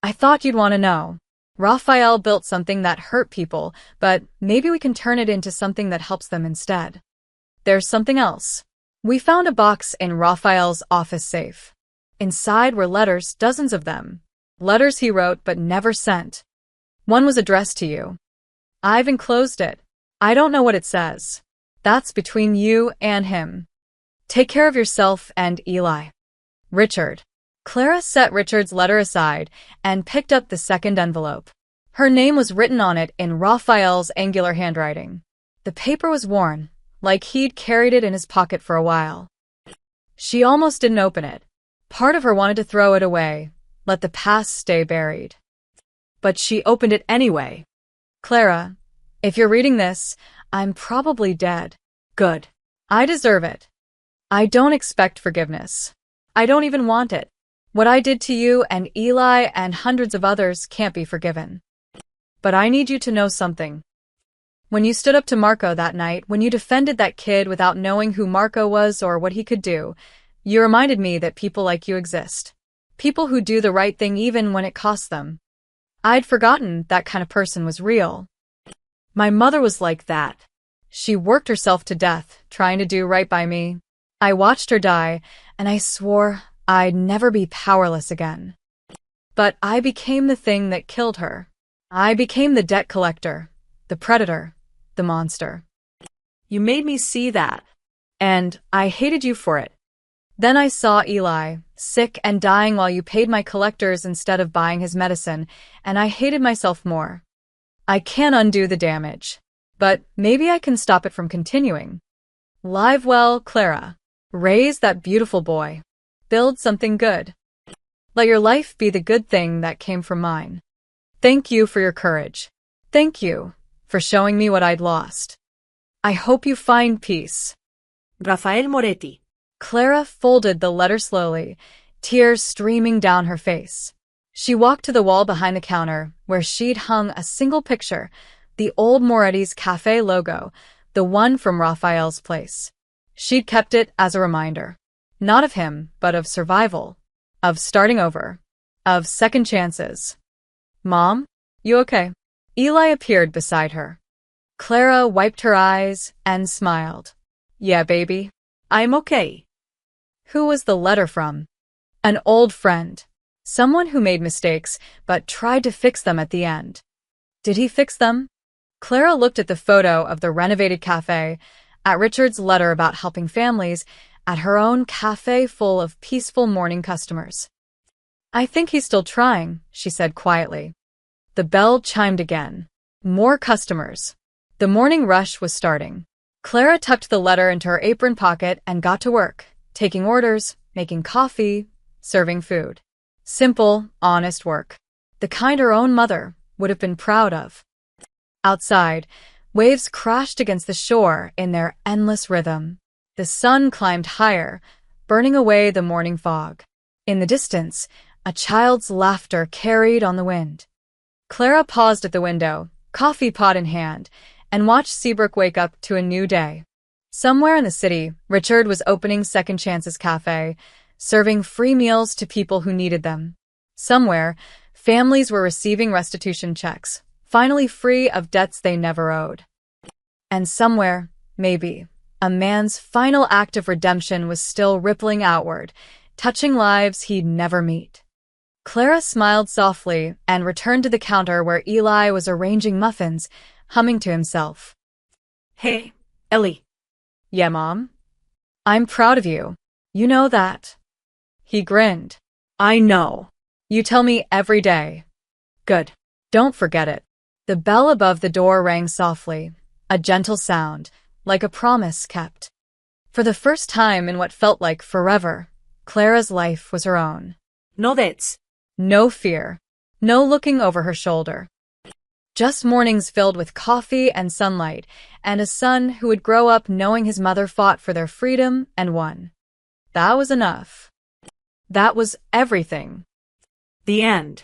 I thought you'd want to know. Raphael built something that hurt people, but maybe we can turn it into something that helps them instead. There's something else. We found a box in Raphael's office safe. Inside were letters, dozens of them. Letters he wrote but never sent. One was addressed to you. I've enclosed it. I don't know what it says. That's between you and him. Take care of yourself and Eli. Richard. Clara set Richard's letter aside and picked up the second envelope. Her name was written on it in Raphael's angular handwriting. The paper was worn, like he'd carried it in his pocket for a while. She almost didn't open it. Part of her wanted to throw it away, let the past stay buried. But she opened it anyway. Clara, if you're reading this, I'm probably dead. Good. I deserve it. I don't expect forgiveness. I don't even want it. What I did to you and Eli and hundreds of others can't be forgiven. But I need you to know something. When you stood up to Marco that night, when you defended that kid without knowing who Marco was or what he could do, you reminded me that people like you exist. People who do the right thing even when it costs them. I'd forgotten that kind of person was real. My mother was like that. She worked herself to death, trying to do right by me. I watched her die, and I swore I'd never be powerless again. But I became the thing that killed her. I became the debt collector, the predator, the monster. You made me see that. And I hated you for it. Then I saw Eli, sick and dying while you paid my collectors instead of buying his medicine, and I hated myself more. I can't undo the damage, but maybe I can stop it from continuing. Live well, Clara. Raise that beautiful boy. Build something good. Let your life be the good thing that came from mine. Thank you for your courage. Thank you for showing me what I'd lost. I hope you find peace. Rafael Moretti. Clara folded the letter slowly, tears streaming down her face. She walked to the wall behind the counter, where she'd hung a single picture, the old Moretti's cafe logo, the one from Raphael's place. She'd kept it as a reminder, not of him, but of survival, of starting over, of second chances. Mom, you okay? Eli appeared beside her. Clara wiped her eyes and smiled. Yeah, baby, I'm okay. Who was the letter from? An old friend. Someone who made mistakes, but tried to fix them at the end. Did he fix them? Clara looked at the photo of the renovated cafe, at Richard's letter about helping families, at her own cafe full of peaceful morning customers. I think he's still trying, she said quietly. The bell chimed again. More customers. The morning rush was starting. Clara tucked the letter into her apron pocket and got to work, taking orders, making coffee, serving food. Simple, honest work. The kind her own mother would have been proud of. Outside, waves crashed against the shore in their endless rhythm. The sun climbed higher, burning away the morning fog. In the distance, a child's laughter carried on the wind. Clara paused at the window, coffee pot in hand, and watched Seabrook wake up to a new day. Somewhere in the city, Richard was opening Second Chances Cafe, serving free meals to people who needed them. Somewhere, families were receiving restitution checks, finally free of debts they never owed. And somewhere, maybe, a man's final act of redemption was still rippling outward, touching lives he'd never meet. Clara smiled softly and returned to the counter where Eli was arranging muffins, humming to himself. Hey, Ellie. Yeah, Mom? I'm proud of you. You know that. He grinned. I know. You tell me every day. Good. Don't forget it. The bell above the door rang softly, a gentle sound, like a promise kept. For the first time in what felt like forever, Clara's life was her own. No debts. No fear. No looking over her shoulder. Just mornings filled with coffee and sunlight, and a son who would grow up knowing his mother fought for their freedom and won. That was enough. That was everything. The end.